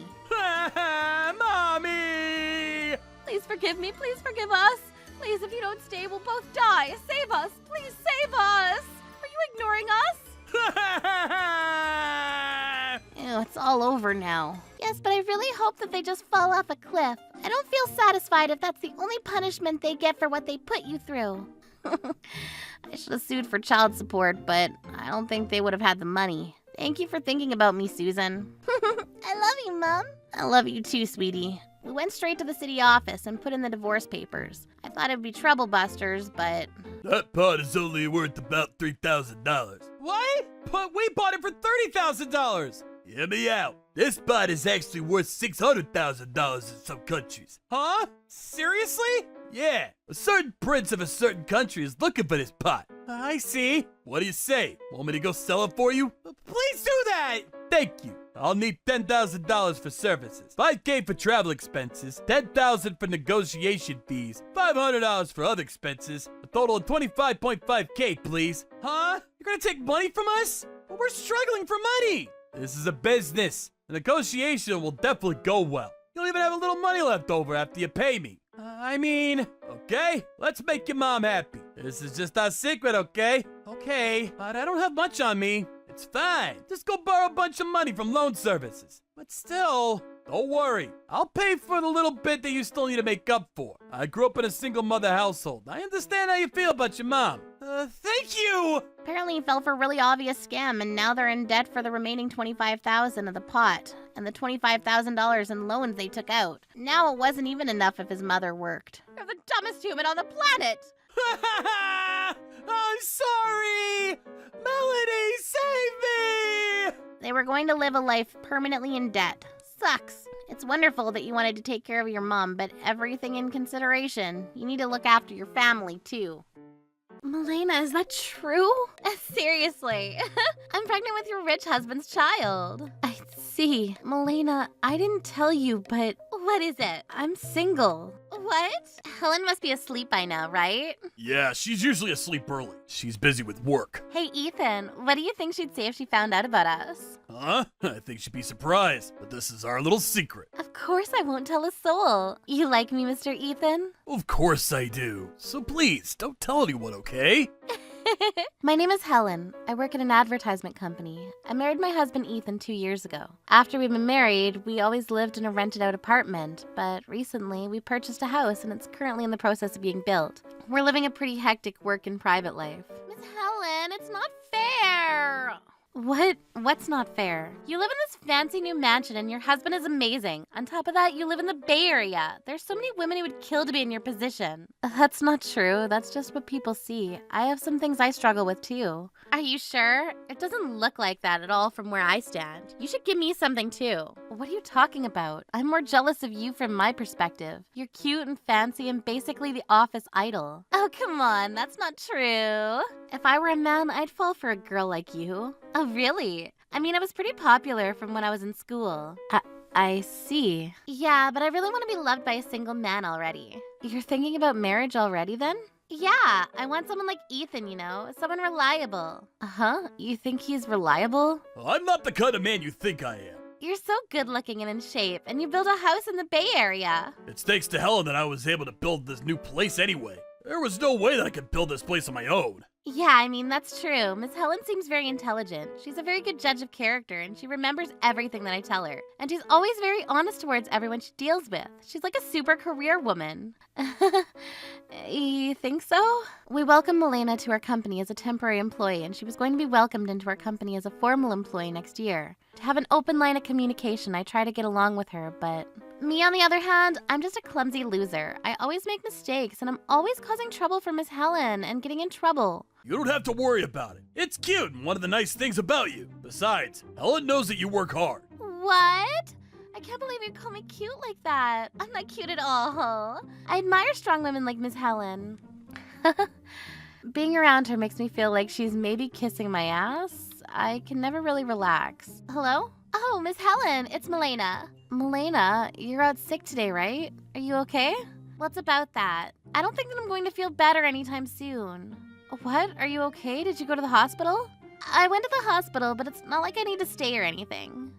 Mommy! Please forgive me. Please forgive us. Please, if you don't stay, we'll both die. Save us. Please save us. Are you ignoring us? Ew, it's all over now. Yes, but I really hope that they just fall off a cliff. I don't feel satisfied if that's the only punishment they get for what they put you through. I should have sued for child support, but I don't think they would have had the money. Thank you for thinking about me, Susan. I love you, Mom. I love you too, sweetie. We went straight to the city office and put in the divorce papers. I thought it'd be trouble busters, but... That pot is only worth about $3,000. What? But we bought it for $30,000. Hear me out. This pot is actually worth $600,000 in some countries. Huh? Seriously? Yeah, a certain prince of a certain country is looking for this pot. I see. What do you say? Want me to go sell it for you? Please do that. Thank you. I'll need $10,000 for services, $5K for travel expenses, $10,000 for negotiation fees, $500 for other expenses, a total of $25.5K, please. Huh? You're gonna take money from us? Well, we're struggling for money. This is a business. The negotiation will definitely go well. You'll even have a little money left over after you pay me. Okay, let's make your mom happy. This is just our secret, okay? Okay, but I don't have much on me. It's fine. Just go borrow a bunch of money from loan services. But still, don't worry. I'll pay for the little bit that you still need to make up for. I grew up in a single mother household. I understand how you feel about your mom. Thank you! Apparently he fell for a really obvious scam, and now they're in debt for the remaining $25,000 of the pot, and the $25,000 in loans they took out. Now it wasn't even enough if his mother worked. You're the dumbest human on the planet! I'm sorry! Melody, save me! They were going to live a life permanently in debt. Sucks. It's wonderful that you wanted to take care of your mom, but everything in consideration, you need to look after your family, too. Milena, is that true? Seriously. I'm pregnant with your rich husband's child. I see. Milena, I didn't tell you, but What is it? I'm single. What? Helen must be asleep by now, right? Yeah, she's usually asleep early. She's busy with work. Hey, Ethan, what do you think she'd say if she found out about us? Huh? I think she'd be surprised, but this is our little secret. Of course I won't tell a soul. You like me, Mr. Ethan? Of course I do. So please, don't tell anyone, okay? My name is Helen. I work at an advertisement company. I married my husband Ethan 2 years ago. After we've been married, we always lived in a rented out apartment, but recently we purchased a house and it's currently in the process of being built. We're living a pretty hectic work and private life. Miss Helen, it's not fair. What's not fair? You live in this fancy new mansion and your husband is amazing. On top of that, you live in the Bay Area. There's so many women who would kill to be in your position. That's not true. That's just what people see. I have some things I struggle with too. Are you sure? It doesn't look like that at all from where I stand. You should give me something too. What are you talking about? I'm more jealous of you from my perspective. You're cute and fancy and basically the office idol. Oh, come on. That's not true. If I were a man, I'd fall for a girl like you. Oh, really? I mean, I was pretty popular from when I was in school. I see. Yeah, but I really want to be loved by a single man already. You're thinking about marriage already then? Yeah, I want someone like Ethan, you know, someone reliable. Uh-huh. You think he's reliable? I'm not the kind of man you think I am. You're so good looking and in shape, and you build a house in the Bay Area. It's thanks to Helen that I was able to build this new place anyway. There was no way that I could build this place on my own. Yeah, I mean, that's true. Miss Helen seems very intelligent. She's a very good judge of character, and she remembers everything that I tell her. And she's always very honest towards everyone she deals with. She's like a super career woman. You think so? We welcomed Milena to our company as a temporary employee, and she was going to be welcomed into our company as a formal employee next year. To have an open line of communication, I try to get along with her, but... Me, on the other hand, I'm just a clumsy loser. I always make mistakes, and I'm always causing trouble for Miss Helen and getting in trouble. You don't have to worry about it. It's cute and one of the nice things about you. Besides, Helen knows that you work hard. What? I can't believe you call me cute like that. I'm not cute at all. I admire strong women like Miss Helen. Being around her makes me feel like she's maybe kissing my ass. I can never really relax. Hello? Oh, Miss Helen, it's Milena. Milena, you're out sick today, right? Are you okay? What's about that? I don't think that I'm going to feel better anytime soon. What? Are you okay? Did you go to the hospital? I went to the hospital, but it's not like I need to stay or anything.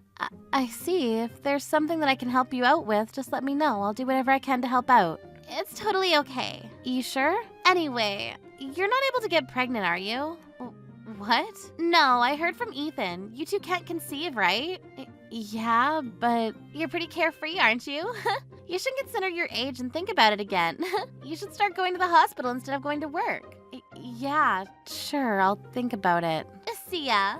I see. If there's something that I can help you out with, just let me know. I'll do whatever I can to help out. It's totally okay. You sure? Anyway, you're not able to get pregnant, are you? What? No, I heard from Ethan. You two can't conceive, right? Yeah, but... You're pretty carefree, aren't you? You should consider your age and think about it again. You should start going to the hospital instead of going to work. Yeah, sure, I'll think about it. See ya.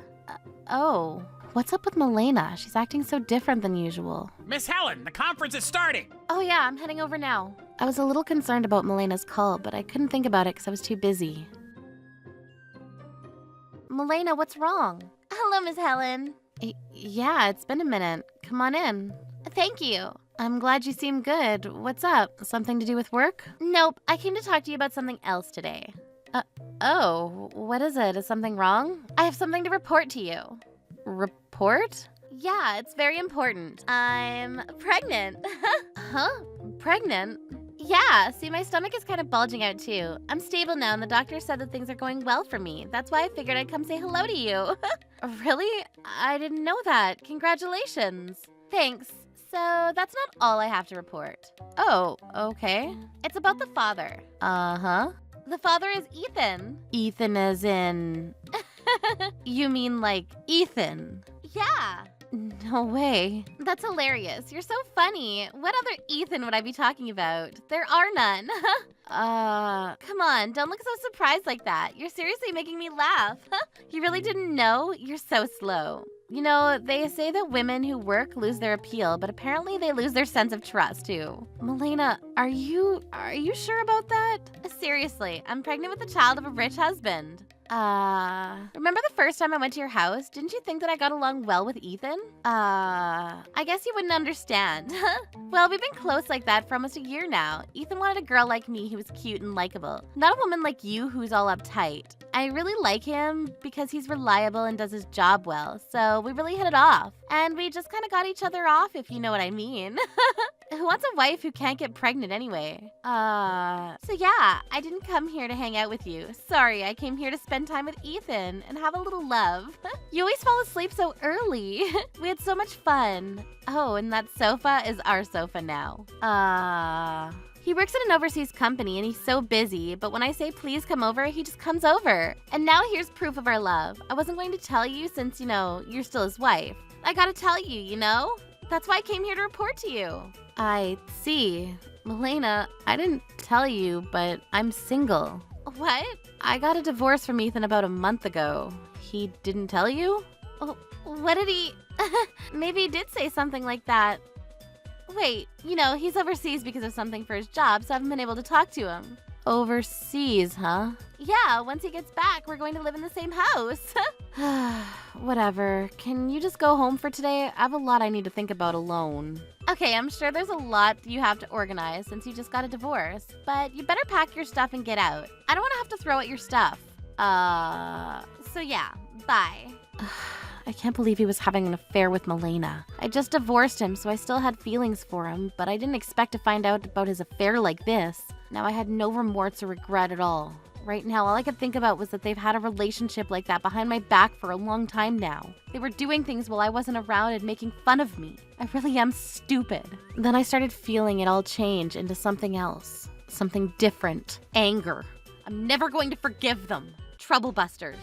Oh, what's up with Milena? She's acting so different than usual. Miss Helen, the conference is starting. Oh yeah, I'm heading over now. I was a little concerned about Milena's call, but I couldn't think about it because I was too busy. Milena, what's wrong? Hello, Miss Helen. Yeah, it's been a minute. Come on in. Thank you. I'm glad you seem good. What's up? Something to do with work? Nope, I came to talk to you about something else today. Oh, what is it? Is something wrong? I have something to report to you. Report? Yeah, it's very important. I'm pregnant. Huh? Pregnant? Yeah, see, my stomach is kind of bulging out too. I'm stable now, and the doctor said that things are going well for me. That's why I figured I'd come say hello to you. Really? I didn't know that. Congratulations. Thanks. So that's not all I have to report. Oh, okay. It's about the father. Uh-huh. The father is Ethan. Ethan as in... You mean like Ethan? Yeah. No way. That's hilarious. You're so funny. What other Ethan would I be talking about? There are none. Come on, don't look so surprised like that. You're seriously making me laugh. You really didn't know? You're so slow. You know, they say that women who work lose their appeal, but apparently they lose their sense of trust too. Milena, are you sure about that? Seriously, I'm pregnant with the child of a rich husband. Remember the first time I went to your house? Didn't you think that I got along well with Ethan? I guess you wouldn't understand. Well, we've been close like that for almost a year now. Ethan wanted a girl like me who was cute and likable, not a woman like you who's all uptight. I really like him because he's reliable and does his job well, so we really hit it off. And we just kind of got each other off, if you know what I mean. Who wants a wife who can't get pregnant anyway? So yeah, I didn't come here to hang out with you. Sorry, I came here to spend time with Ethan and have a little love. You always fall asleep so early. We had so much fun. Oh, and that sofa is our sofa now. He works at an overseas company and he's so busy, but when I say please come over, he just comes over. And now here's proof of our love. I wasn't going to tell you since, you know, you're still his wife. I gotta tell you, you know? That's why I came here to report to you. I see. Milena, I didn't tell you, but I'm single. What? I got a divorce from Ethan about a month ago. He didn't tell you? Oh, what did he... Maybe he did say something like that. Wait, you know, he's overseas because of something for his job, so I haven't been able to talk to him. Overseas, huh? Yeah, once he gets back, we're going to live in the same house. Whatever. Can you just go home for today? I have a lot I need to think about alone. Okay, I'm sure there's a lot you have to organize since you just got a divorce, but you better pack your stuff and get out. I don't want to have to throw out your stuff. So yeah, bye. I can't believe he was having an affair with Milena. I just divorced him, so I still had feelings for him, but I didn't expect to find out about his affair like this. Now I had no remorse or regret at all. Right now, all I could think about was that they've had a relationship like that behind my back for a long time now. They were doing things while I wasn't around and making fun of me. I really am stupid. Then I started feeling it all change into something else. Something different. Anger. I'm never going to forgive them. Troublebusters.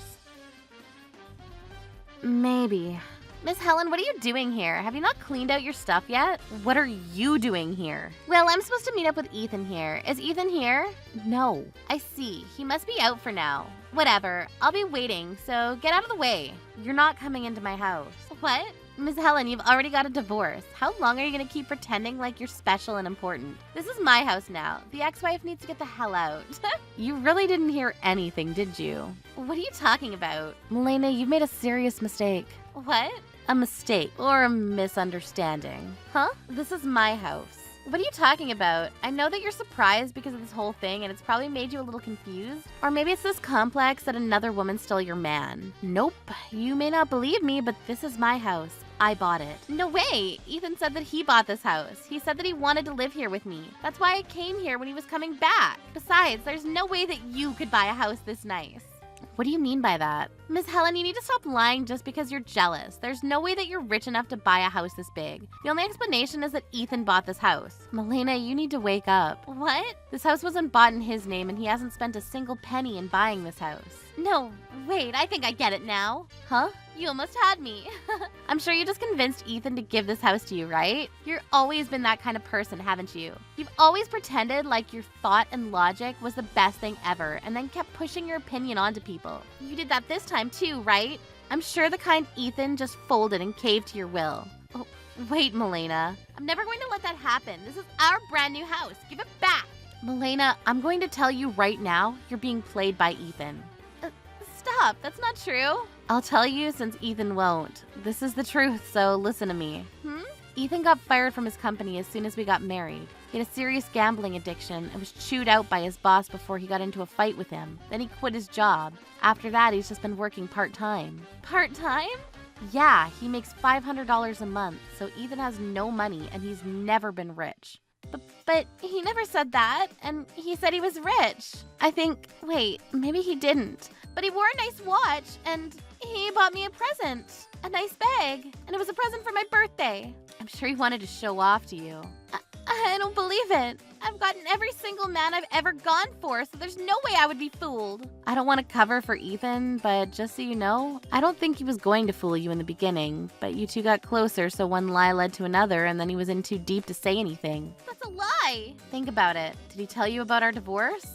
Maybe. Miss Helen, what are you doing here? Have you not cleaned out your stuff yet? What are you doing here? Well, I'm supposed to meet up with Ethan here. Is Ethan here? No. I see. He must be out for now. Whatever. I'll be waiting, so get out of the way. You're not coming into my house. What? Miss Helen, you've already got a divorce. How long are you going to keep pretending like you're special and important? This is my house now. The ex-wife needs to get the hell out. You really didn't hear anything, did you? What are you talking about? Milena, you've made a serious mistake. What? A mistake or a misunderstanding. Huh? This is my house. What are you talking about? I know that you're surprised because of this whole thing and it's probably made you a little confused. Or maybe it's this complex that another woman stole your man. Nope. You may not believe me, but this is my house. I bought it. No way! Ethan said that he bought this house. He said that he wanted to live here with me. That's why I came here when he was coming back. Besides, there's no way that you could buy a house this nice. What do you mean by that? Miss Helen, you need to stop lying just because you're jealous. There's no way that you're rich enough to buy a house this big. The only explanation is that Ethan bought this house. Milena, you need to wake up. What? This house wasn't bought in his name and he hasn't spent a single penny in buying this house. No, wait, I think I get it now. Huh? You almost had me. I'm sure you just convinced Ethan to give this house to you, right? You've always been that kind of person, haven't you? You've always pretended like your thought and logic was the best thing ever and then kept pushing your opinion onto people. You did that this time too, right? I'm sure the kind Ethan just folded and caved to your will. Oh, wait, Milena. I'm never going to let that happen. This is our brand new house. Give it back. Milena, I'm going to tell you right now, you're being played by Ethan. Stop, that's not true. I'll tell you since Ethan won't. This is the truth, so listen to me. Ethan got fired from his company as soon as we got married. He had a serious gambling addiction and was chewed out by his boss before he got into a fight with him. Then he quit his job. After that, he's just been working part-time. Part-time? Yeah, he makes $500 a month, so Ethan has no money and he's never been rich. But he never said that, and he said he was rich. Wait, maybe he didn't. But he wore a nice watch, and he bought me a present. A nice bag, and it was a present for my birthday. I'm sure he wanted to show off to you. I don't believe it. I've gotten every single man I've ever gone for, so there's no way I would be fooled. I don't want to cover for Ethan, but just so you know, I don't think he was going to fool you in the beginning, but you two got closer, so one lie led to another, and then he was in too deep to say anything. That's a lie. Think about it. Did he tell you about our divorce?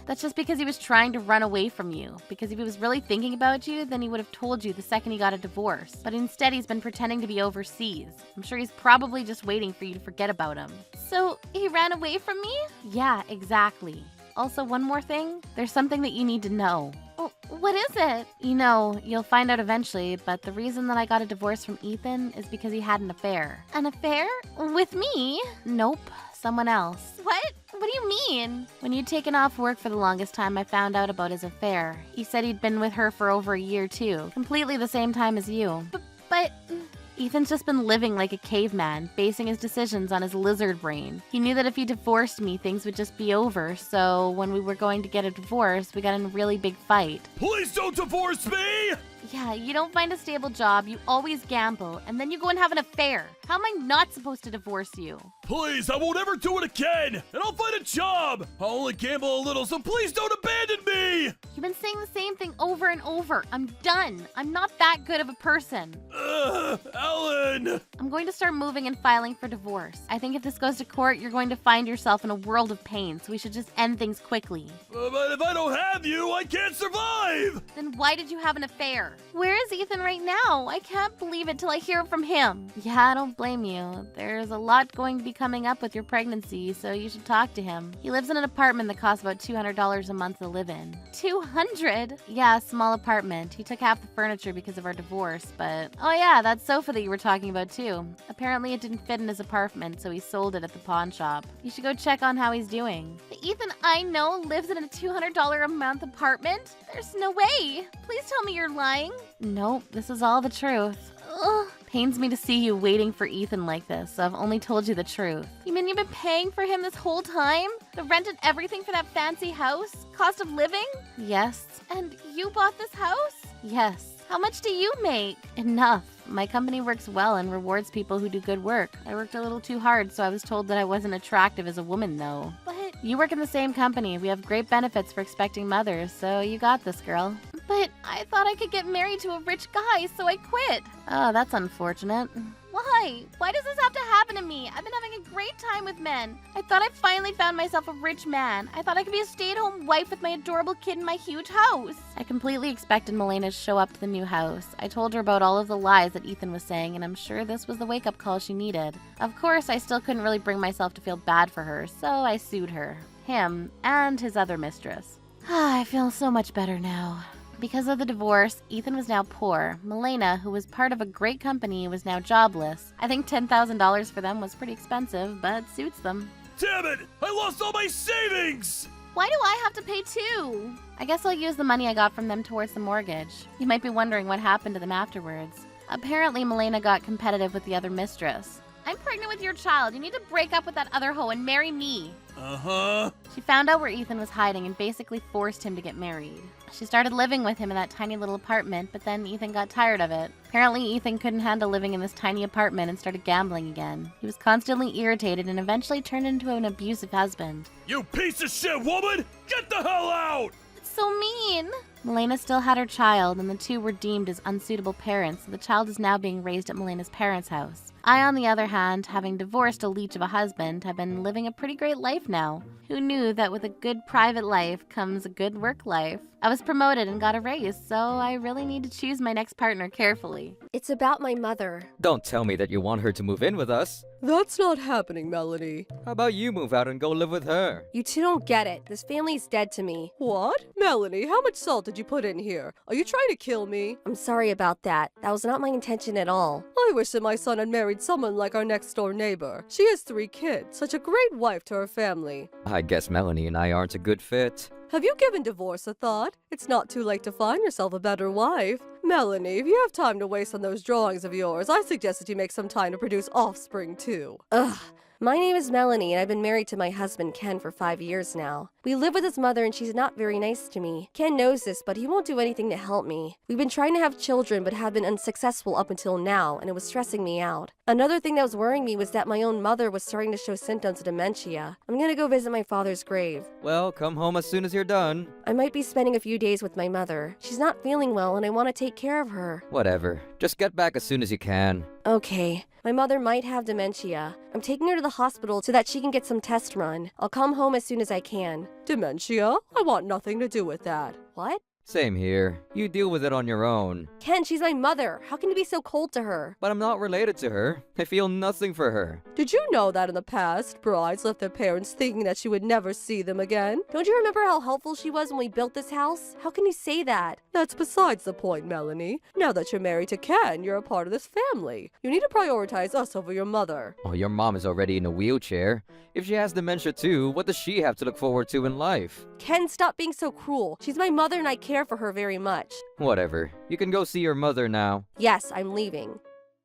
That's just because he was trying to run away from you. Because if he was really thinking about you, then he would have told you the second he got a divorce. But instead, he's been pretending to be overseas. I'm sure he's probably just waiting for you to forget about him. So he ran away from me? Yeah, exactly. Also, one more thing. There's something that you need to know. What is it? You know, you'll find out eventually, but the reason that I got a divorce from Ethan is because he had an affair. An affair? With me? Nope, someone else. What? What do you mean? When you'd taken off work for the longest time, I found out about his affair. He said he'd been with her for over a year too, completely the same time as you. But Ethan's just been living like a caveman, basing his decisions on his lizard brain. He knew that if he divorced me, things would just be over, so when we were going to get a divorce, we got in a really big fight. Please don't divorce me! Yeah, you don't find a stable job, you always gamble, and then you go and have an affair. How am I not supposed to divorce you? Please, I won't ever do it again, and I'll find a job. I'll only gamble a little, so please don't abandon me. You've been saying the same thing over and over. I'm done. I'm not that good of a person. Ellen! I'm going to start moving and filing for divorce. I think if this goes to court, you're going to find yourself in a world of pain, so we should just end things quickly. But if I don't have you, I can't survive! Then why did you have an affair? where is Ethan right now? I can't believe it till I hear from him. Yeah, I don't blame you. There's a lot going to be coming up with your pregnancy, so you should talk to him. He lives in an apartment that costs about $200 a month to live in. 200? Yeah, a small apartment. He took half the furniture because of our divorce, but... Oh yeah, that sofa that you were talking about too. Apparently it didn't fit in his apartment, so he sold it at the pawn shop. You should go check on how he's doing. The Ethan I know lives in a $200 a month apartment? There's no way. Please tell me you're lying. Nope, this is all the truth. Ugh. Pains me to see you waiting for Ethan like this, so I've only told you the truth. You mean you've been paying for him this whole time? The rent and everything for that fancy house? Cost of living? Yes. And you bought this house? Yes. How much do you make? Enough. My company works well and rewards people who do good work. I worked a little too hard, so I was told that I wasn't attractive as a woman, though. But You work in the same company. We have great benefits for expecting mothers, so you got this, girl. I thought I could get married to a rich guy, so I quit. Oh, that's unfortunate. Why? Why does this have to happen to me? I've been having a great time with men. I thought I finally found myself a rich man. I thought I could be a stay-at-home wife with my adorable kid in my huge house. I completely expected Milena to show up to the new house. I told her about all of the lies that Ethan was saying, and I'm sure this was the wake-up call she needed. Of course, I still couldn't really bring myself to feel bad for her, so I sued her. Him, and his other mistress. I feel so much better now. Because of the divorce, Ethan was now poor. Milena, who was part of a great company, was now jobless. I think $10,000 for them was pretty expensive, but suits them. Damn it! I lost all my savings! Why do I have to pay too? I guess I'll use the money I got from them towards the mortgage. You might be wondering what happened to them afterwards. Apparently, Milena got competitive with the other mistress. I'm pregnant with your child. You need to break up with that other hoe and marry me. Uh-huh. She found out where Ethan was hiding and basically forced him to get married. She started living with him in that tiny little apartment, but then Ethan got tired of it. Apparently, Ethan couldn't handle living in this tiny apartment and started gambling again. He was constantly irritated and eventually turned into an abusive husband. You piece of shit woman! Get the hell out! It's so mean. Milena still had her child, and the two were deemed as unsuitable parents, so the child is now being raised at Milena's parents' house. I, on the other hand, having divorced a leech of a husband, have been living a pretty great life now. Who knew that with a good private life comes a good work life? I was promoted and got a raise, so I really need to choose my next partner carefully. It's about my mother. Don't tell me that you want her to move in with us. That's not happening, Melody. How about you move out and go live with her? You two don't get it. This family's dead to me. What? Melanie, how much salt did you put in here? Are you trying to kill me? I'm sorry about that. That was not my intention at all. I wish that my son had married someone like our next door neighbor. She has 3 kids, such a great wife to her family. I guess Melanie and I aren't a good fit. Have you given divorce a thought? It's not too late to find yourself a better wife. Melanie, if you have time to waste on those drawings of yours, I suggest that you make some time to produce offspring too. Ugh. My name is Melanie, and I've been married to my husband Ken for 5 years now. We live with his mother, and she's not very nice to me. Ken knows this, but he won't do anything to help me. We've been trying to have children, but have been unsuccessful up until now, and it was stressing me out. Another thing that was worrying me was that my own mother was starting to show symptoms of dementia. I'm gonna go visit my father's grave. Well, come home as soon as you're done. I might be spending a few days with my mother. She's not feeling well, and I want to take care of her. Whatever. Just get back as soon as you can. Okay. My mother might have dementia. I'm taking her to the hospital so that she can get some tests run. I'll come home as soon as I can. Dementia? I want nothing to do with that. What? Same here. You deal with it on your own. Ken, she's my mother. How can you be so cold to her? But I'm not related to her. I feel nothing for her. Did you know that in the past, brides left their parents thinking that she would never see them again? Don't you remember how helpful she was when we built this house? How can you say that? That's besides the point, Melanie. Now that you're married to Ken, you're a part of this family. You need to prioritize us over your mother. Oh, your mom is already in a wheelchair. If she has dementia too, what does she have to look forward to in life? Ken, stop being so cruel. She's my mother and I care for her very much. Whatever. You can go see your mother now. Yes, I'm leaving.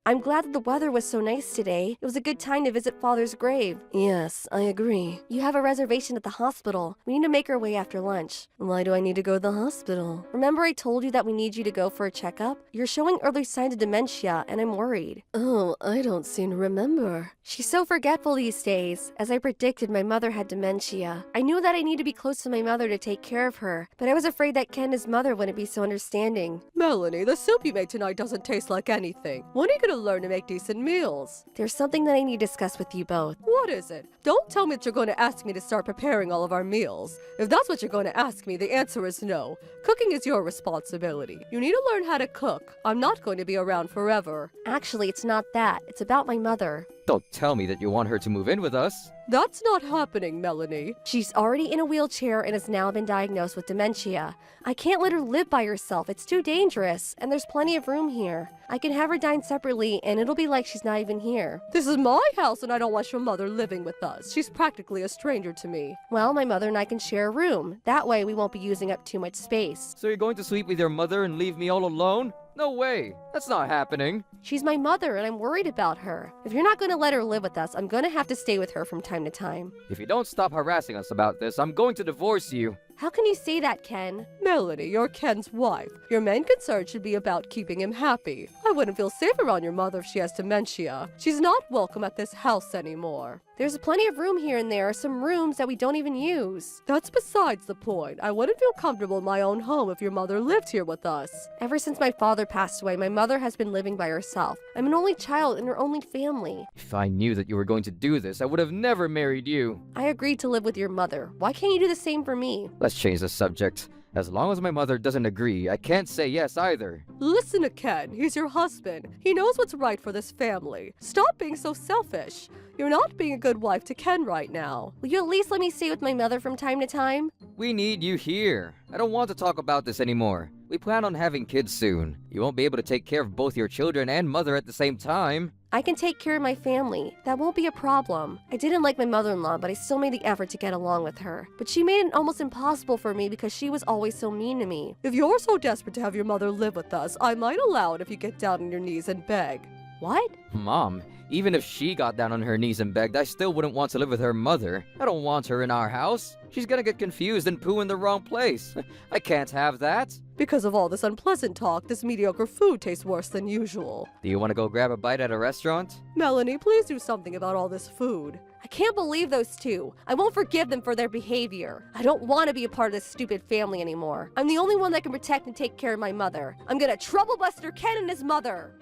I'm glad that the weather was so nice today. It was a good time to visit Father's grave. Yes, I agree. You have a reservation at the hospital. We need to make our way after lunch. Why do I need to go to the hospital? Remember I told you that we need you to go for a checkup? You're showing early signs of dementia, and I'm worried. Oh, I don't seem to remember. She's so forgetful these days. As I predicted, my mother had dementia. I knew that I need to be close to my mother to take care of her, but I was afraid that Ken, his mother, wouldn't be so understanding. Melanie, the soup you made tonight doesn't taste like anything. When are you gonna learn to make decent meals? There's something that I need to discuss with you both. What is it? Don't tell me that you're going to ask me to start preparing all of our meals. If that's what you're going to ask me, the answer is no. Cooking is your responsibility. You need to learn how to cook. I'm not going to be around forever. Actually, it's not that. It's about my mother. Don't tell me that you want her to move in with us. That's not happening, Melanie. She's already in a wheelchair and has now been diagnosed with dementia. I can't let her live by herself. It's too dangerous, and there's plenty of room here. I can have her dine separately, and it'll be like she's not even here. This is my house, and I don't want your mother living with us. She's practically a stranger to me. Well, my mother and I can share a room. That way, we won't be using up too much space. So you're going to sleep with your mother and leave me all alone? No way. That's not happening. She's my mother, and I'm worried about her. If you're not going to let her live with us, I'm going to have to stay with her from time to time. If you don't stop harassing us about this, I'm going to divorce you. How can you say that, Ken? Melanie, you're Ken's wife. Your main concern should be about keeping him happy. I wouldn't feel safe around your mother if she has dementia. She's not welcome at this house anymore. There's plenty of room here and there, some rooms that we don't even use. That's besides the point. I wouldn't feel comfortable in my own home if your mother lived here with us. Ever since my father passed away, my mother has been living by herself. I'm an only child in her only family. If I knew that you were going to do this, I would have never married you. I agreed to live with your mother. Why can't you do the same for me? Let's change the subject. As long as my mother doesn't agree, I can't say yes either. Listen to Ken. He's your husband. He knows what's right for this family. Stop being so selfish. You're not being a good wife to Ken right now. Will you at least let me stay with my mother from time to time? We need you here. I don't want to talk about this anymore. We plan on having kids soon. You won't be able to take care of both your children and mother at the same time. I can take care of my family. That won't be a problem. I didn't like my mother-in-law, but I still made the effort to get along with her. But she made it almost impossible for me because she was always so mean to me. If you're so desperate to have your mother live with us, I might allow it if you get down on your knees and beg. What? Mom, even if she got down on her knees and begged, I still wouldn't want to live with her mother. I don't want her in our house. She's gonna get confused and poo in the wrong place. I can't have that. Because of all this unpleasant talk, this mediocre food tastes worse than usual. Do you want to go grab a bite at a restaurant? Melanie, please do something about all this food. I can't believe those two. I won't forgive them for their behavior. I don't want to be a part of this stupid family anymore. I'm the only one that can protect and take care of my mother. I'm gonna trouble Buster Ken and his mother.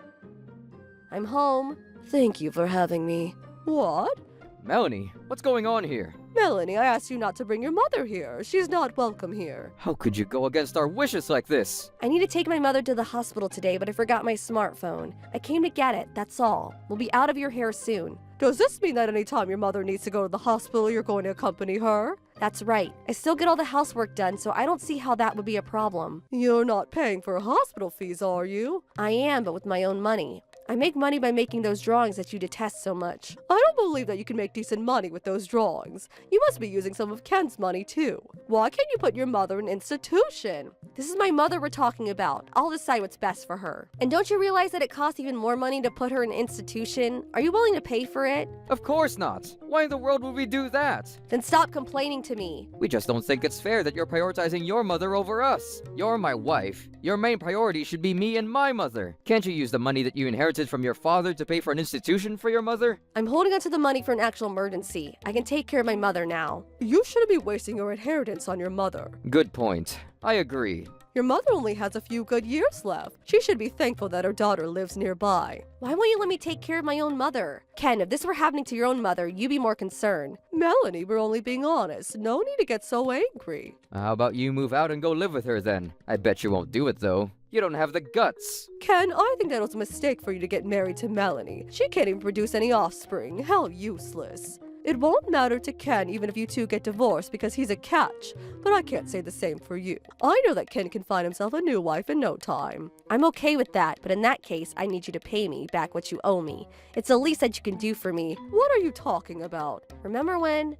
I'm home. Thank you for having me. What? Melanie, what's going on here? Melanie, I asked you not to bring your mother here. She's not welcome here. How could you go against our wishes like this? I need to take my mother to the hospital today, but I forgot my smartphone. I came to get it, that's all. We'll be out of your hair soon. Does this mean that any time your mother needs to go to the hospital, you're going to accompany her? That's right. I still get all the housework done, so I don't see how that would be a problem. You're not paying for hospital fees, are you? I am, but with my own money. I make money by making those drawings that you detest so much. I don't believe that you can make decent money with those drawings. You must be using some of Ken's money too. Why can't you put your mother in an institution? This is my mother we're talking about. I'll decide what's best for her. And don't you realize that it costs even more money to put her in an institution? Are you willing to pay for it? Of course not. Why in the world would we do that? Then stop complaining to me. We just don't think it's fair that you're prioritizing your mother over us. You're my wife. Your main priority should be me and my mother. Can't you use the money that you inherited from your father to pay for an institution for your mother? I'm holding onto the money for an actual emergency. I can take care of my mother now. You shouldn't be wasting your inheritance on your mother. Good point. I agree. Your mother only has a few good years left. She should be thankful that her daughter lives nearby. Why won't you let me take care of my own mother? Ken, if this were happening to your own mother, you'd be more concerned. Melanie, we're only being honest. No need to get so angry. How about you move out and go live with her then? I bet you won't do it though. You don't have the guts. Ken, I think that was a mistake for you to get married to Melanie. She can't even produce any offspring. Hell, useless. It won't matter to Ken even if you two get divorced because he's a catch, but I can't say the same for you. I know that Ken can find himself a new wife in no time. I'm okay with that, but in that case, I need you to pay me back what you owe me. It's the least that you can do for me. What are you talking about? Remember when?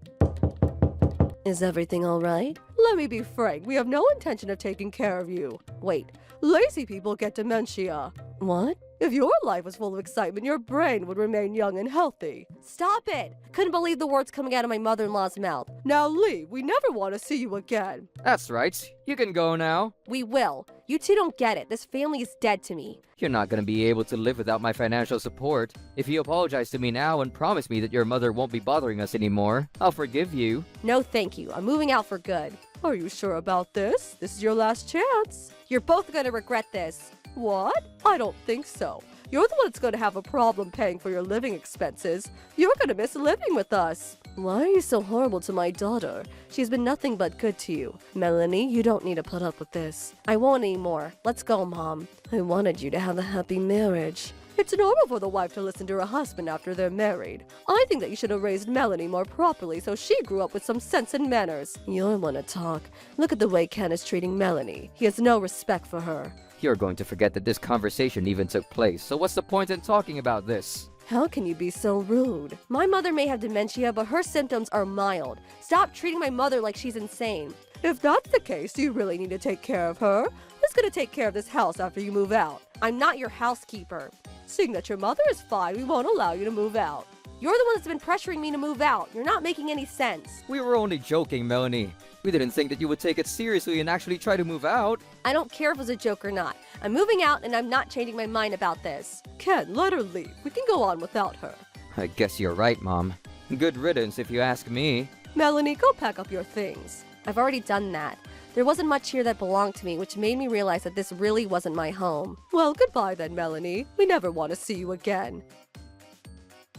Is everything all right? Let me be frank, we have no intention of taking care of you. Wait, lazy people get dementia. What? If your life was full of excitement, your brain would remain young and healthy. Stop it! I couldn't believe the words coming out of my mother-in-law's mouth. Now leave, we never want to see you again. That's right. You can go now. We will. You two don't get it. This family is dead to me. You're not gonna be able to live without my financial support. If you apologize to me now and promise me that your mother won't be bothering us anymore, I'll forgive you. No thank you. I'm moving out for good. Are you sure about this? This is your last chance. You're both gonna regret this. What? I don't think so. You're the one that's going to have a problem paying for your living expenses. You're going to miss living with us. Why are you so horrible to my daughter? She's been nothing but good to you. Melanie, you don't need to put up with this. I won't anymore. Let's go, Mom. I wanted you to have a happy marriage. It's normal for the wife to listen to her husband after they're married. I think that you should have raised Melanie more properly so she grew up with some sense and manners. You want to talk? Look at the way Ken is treating Melanie. He has no respect for her. You're going to forget that this conversation even took place, so what's the point in talking about this? How can you be so rude? My mother may have dementia, but her symptoms are mild. Stop treating my mother like she's insane. If that's the case, you really need to take care of her. Who's going to take care of this house after you move out? I'm not your housekeeper. Seeing that your mother is fine, we won't allow you to move out. You're the one that's been pressuring me to move out. You're not making any sense. We were only joking, Melanie. We didn't think that you would take it seriously and actually try to move out. I don't care if it was a joke or not. I'm moving out and I'm not changing my mind about this. Ken, let her leave. We can go on without her. I guess you're right, Mom. Good riddance if you ask me. Melanie, go pack up your things. I've already done that. There wasn't much here that belonged to me, which made me realize that this really wasn't my home. Well, goodbye then, Melanie. We never want to see you again.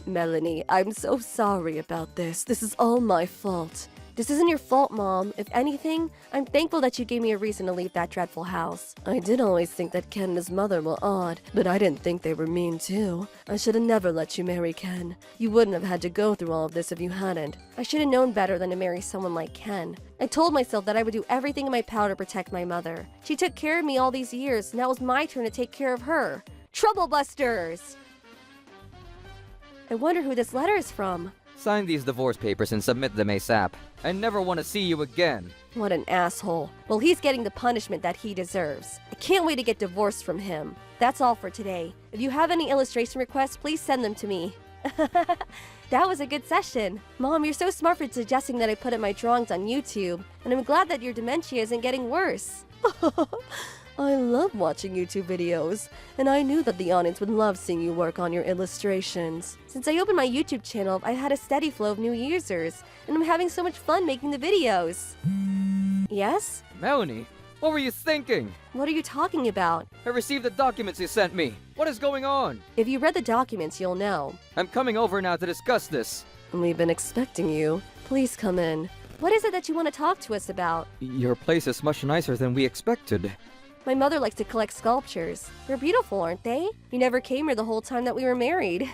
Melanie, I'm so sorry about this. This is all my fault. This isn't your fault, Mom. If anything, I'm thankful that you gave me a reason to leave that dreadful house. I did always think that Ken and his mother were odd, but I didn't think they were mean too. I should have never let you marry Ken. You wouldn't have had to go through all of this if you hadn't. I should have known better than to marry someone like Ken. I told myself that I would do everything in my power to protect my mother. She took care of me all these years, now it was my turn to take care of her. Troublebusters! I wonder who this letter is from. Sign these divorce papers and submit them ASAP. I never want to see you again. What an asshole. Well, he's getting the punishment that he deserves. I can't wait to get divorced from him. That's all for today. If you have any illustration requests, please send them to me. That was a good session. Mom, you're so smart for suggesting that I put up my drawings on YouTube, and I'm glad that your dementia isn't getting worse. I love watching YouTube videos, and I knew that the audience would love seeing you work on your illustrations. Since I opened my YouTube channel, I've had a steady flow of new users, and I'm having so much fun making the videos. Yes? Melanie, what were you thinking? What are you talking about? I received the documents you sent me. What is going on? If you read the documents, you'll know. I'm coming over now to discuss this. We've been expecting you. Please come in. What is it that you want to talk to us about? Your place is much nicer than we expected. My mother likes to collect sculptures. They're beautiful, aren't they? You never came here the whole time that we were married.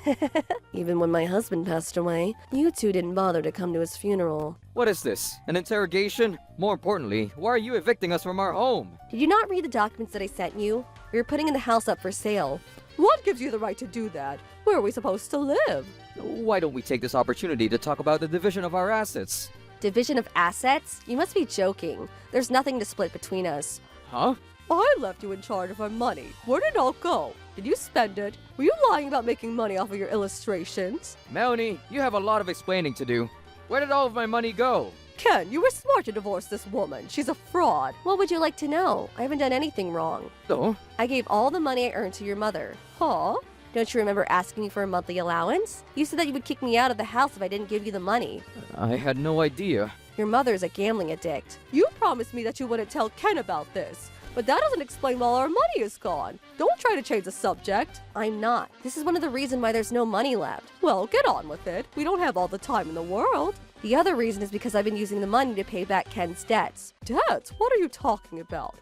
Even when my husband passed away, you two didn't bother to come to his funeral. What is this? An interrogation? More importantly, why are you evicting us from our home? Did you not read the documents that I sent you? We were putting the house up for sale. What gives you the right to do that? Where are we supposed to live? Why don't we take this opportunity to talk about the division of our assets? Division of assets? You must be joking. There's nothing to split between us. Huh? I left you in charge of our money. Where did it all go? Did you spend it? Were you lying about making money off of your illustrations? Melanie, you have a lot of explaining to do. Where did all of my money go? Ken, you were smart to divorce this woman. She's a fraud. What would you like to know? I haven't done anything wrong. Oh? I gave all the money I earned to your mother. Huh? Don't you remember asking me for a monthly allowance? You said that you would kick me out of the house if I didn't give you the money. I had no idea. Your mother's a gambling addict. You promised me that you wouldn't tell Ken about this. But that doesn't explain why our money is gone. Don't try to change the subject. I'm not. This is one of the reasons why there's no money left. Well, get on with it. We don't have all the time in the world. The other reason is because I've been using the money to pay back Ken's debts. Debts? What are you talking about?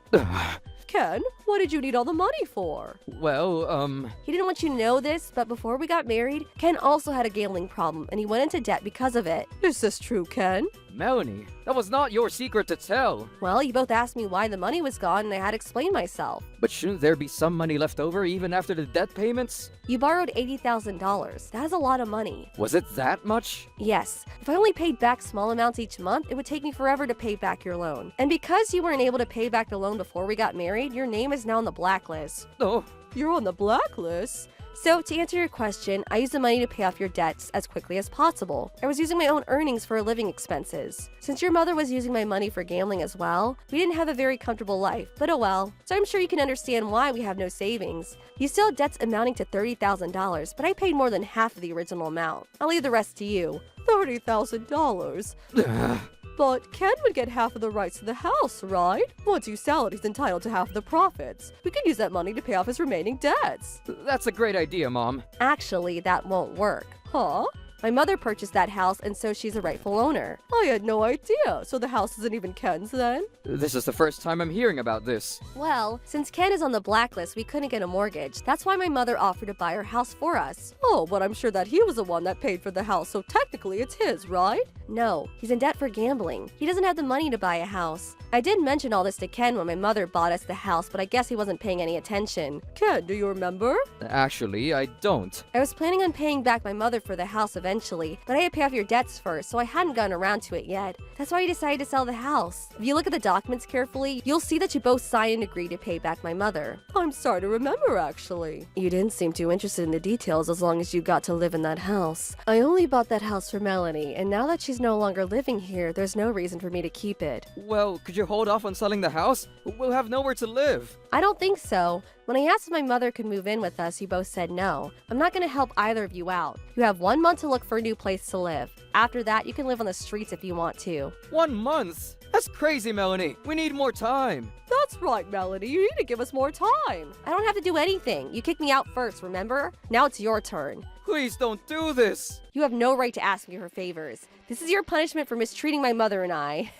Ken, what did you need all the money for? Well, He didn't want you to know this, but before we got married, Ken also had a gambling problem and he went into debt because of it. Is this true, Ken? Melanie, that was not your secret to tell. Well, you both asked me why the money was gone and I had to explain myself. But shouldn't there be some money left over even after the debt payments? You borrowed $80,000. That is a lot of money. Was it that much? Yes. If I only paid back small amounts each month, it would take me forever to pay back your loan. And because you weren't able to pay back the loan before we got married, your name is now on the blacklist. Oh, You're on the blacklist? So, to answer your question, I used the money to pay off your debts as quickly as possible. I was using my own earnings for living expenses. Since your mother was using my money for gambling as well, we didn't have a very comfortable life, but oh well. So I'm sure you can understand why we have no savings. You still have debts amounting to $30,000, but I paid more than half of the original amount. I'll leave the rest to you. $30,000. But Ken would get half of the rights to the house, right? Once you sell it, he's entitled to half of the profits. We could use that money to pay off his remaining debts. that's a great idea, Mom. Actually, that won't work. Huh? My mother purchased that house, and so she's a rightful owner. I had no idea. So the house isn't even Ken's then? This is the first time I'm hearing about this. Well, since Ken is on the blacklist, we couldn't get a mortgage. That's why my mother offered to buy our house for us. Oh, but I'm sure that he was the one that paid for the house, so technically it's his, right? No, he's in debt for gambling. He doesn't have the money to buy a house. I did mention all this to Ken when my mother bought us the house, but I guess he wasn't paying any attention. Ken, do you remember? Actually, I don't. I was planning on paying back my mother for the house eventually, but I had to pay off your debts first, so I hadn't gotten around to it yet. That's why I decided to sell the house. If you look at the documents carefully, you'll see that you both signed and agreed to pay back my mother. I'm sorry to remember, actually. You didn't seem too interested in the details as long as you got to live in that house. I only bought that house for Melanie, and now that she's no longer living here, there's no reason for me to keep it. Well, could you hold off on selling the house? We'll have nowhere to live. I don't think so. When I asked if my mother could move in with us, you both said no. I'm not going to help either of you out. You have 1 month to look for a new place to live. After that, you can live on the streets if you want to. 1 month? That's crazy, Melanie. We need more time. That's right, Melanie. You need to give us more time. I don't have to do anything. You kicked me out first, remember? Now it's your turn. Please don't do this. You have no right to ask me for favors. This is your punishment for mistreating my mother and I.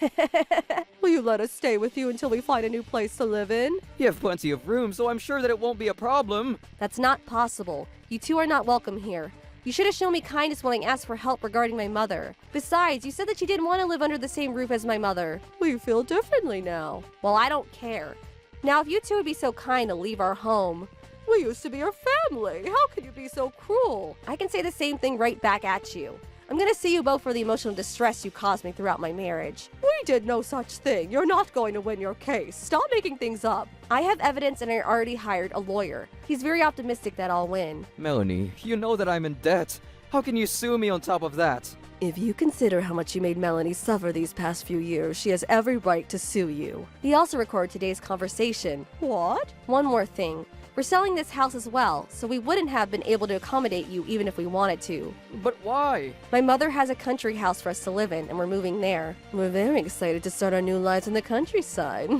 Will you let us stay with you until we find a new place to live in? You have plenty of room, so I'm sure that it won't be a problem. That's not possible. You two are not welcome here. You should have shown me kindness when I asked for help regarding my mother. Besides, you said that you didn't want to live under the same roof as my mother. We feel differently now. Well, I don't care. Now, if you two would be so kind to leave our home. We used to be your family. How could you be so cruel? I can say the same thing right back at you. I'm gonna sue you both for the emotional distress you caused me throughout my marriage. We did no such thing. You're not going to win your case. Stop making things up. I have evidence and I already hired a lawyer. He's very optimistic that I'll win. Melanie, you know that I'm in debt. How can you sue me on top of that? If you consider how much you made Melanie suffer these past few years, she has every right to sue you. He also recorded today's conversation. What? One more thing. We're selling this house as well, so we wouldn't have been able to accommodate you even if we wanted to. But why? My mother has a country house for us to live in, and we're moving there. We're very excited to start our new lives in the countryside.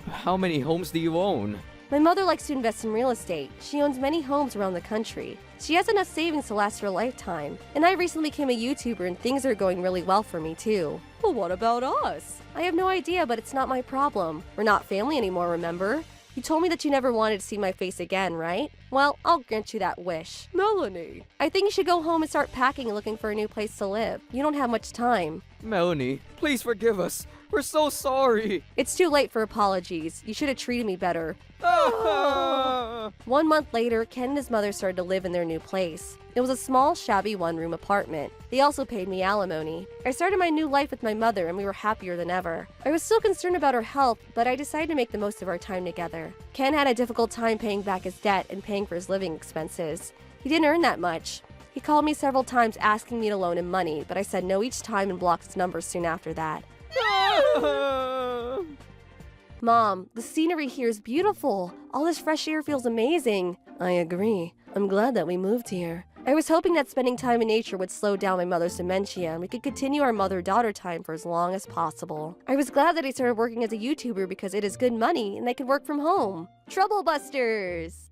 How many homes do you own? My mother likes to invest in real estate. She owns many homes around the country. She has enough savings to last her lifetime. And I recently became a YouTuber and things are going really well for me too. Well, what about us? I have no idea, but it's not my problem. We're not family anymore, remember? You told me that you never wanted to see my face again, right? Well, I'll grant you that wish. Melanie. I think you should go home and start packing and looking for a new place to live. You don't have much time. Melanie, please forgive us. We're so sorry. It's too late for apologies. You should have treated me better. 1 month later, Ken and his mother started to live in their new place. It was a small, shabby one-room apartment. They also paid me alimony. I started my new life with my mother, and we were happier than ever. I was still concerned about her health, but I decided to make the most of our time together. Ken had a difficult time paying back his debt and paying for his living expenses. He didn't earn that much. He called me several times asking me to loan him money, but I said no each time and blocked his number soon after that. Mom, the scenery here is beautiful. All this fresh air feels amazing. I agree. I'm glad that we moved here. I was hoping that spending time in nature would slow down my mother's dementia and we could continue our mother-daughter time for as long as possible. I was glad that I started working as a YouTuber because it is good money and I could work from home. Trouble Busters!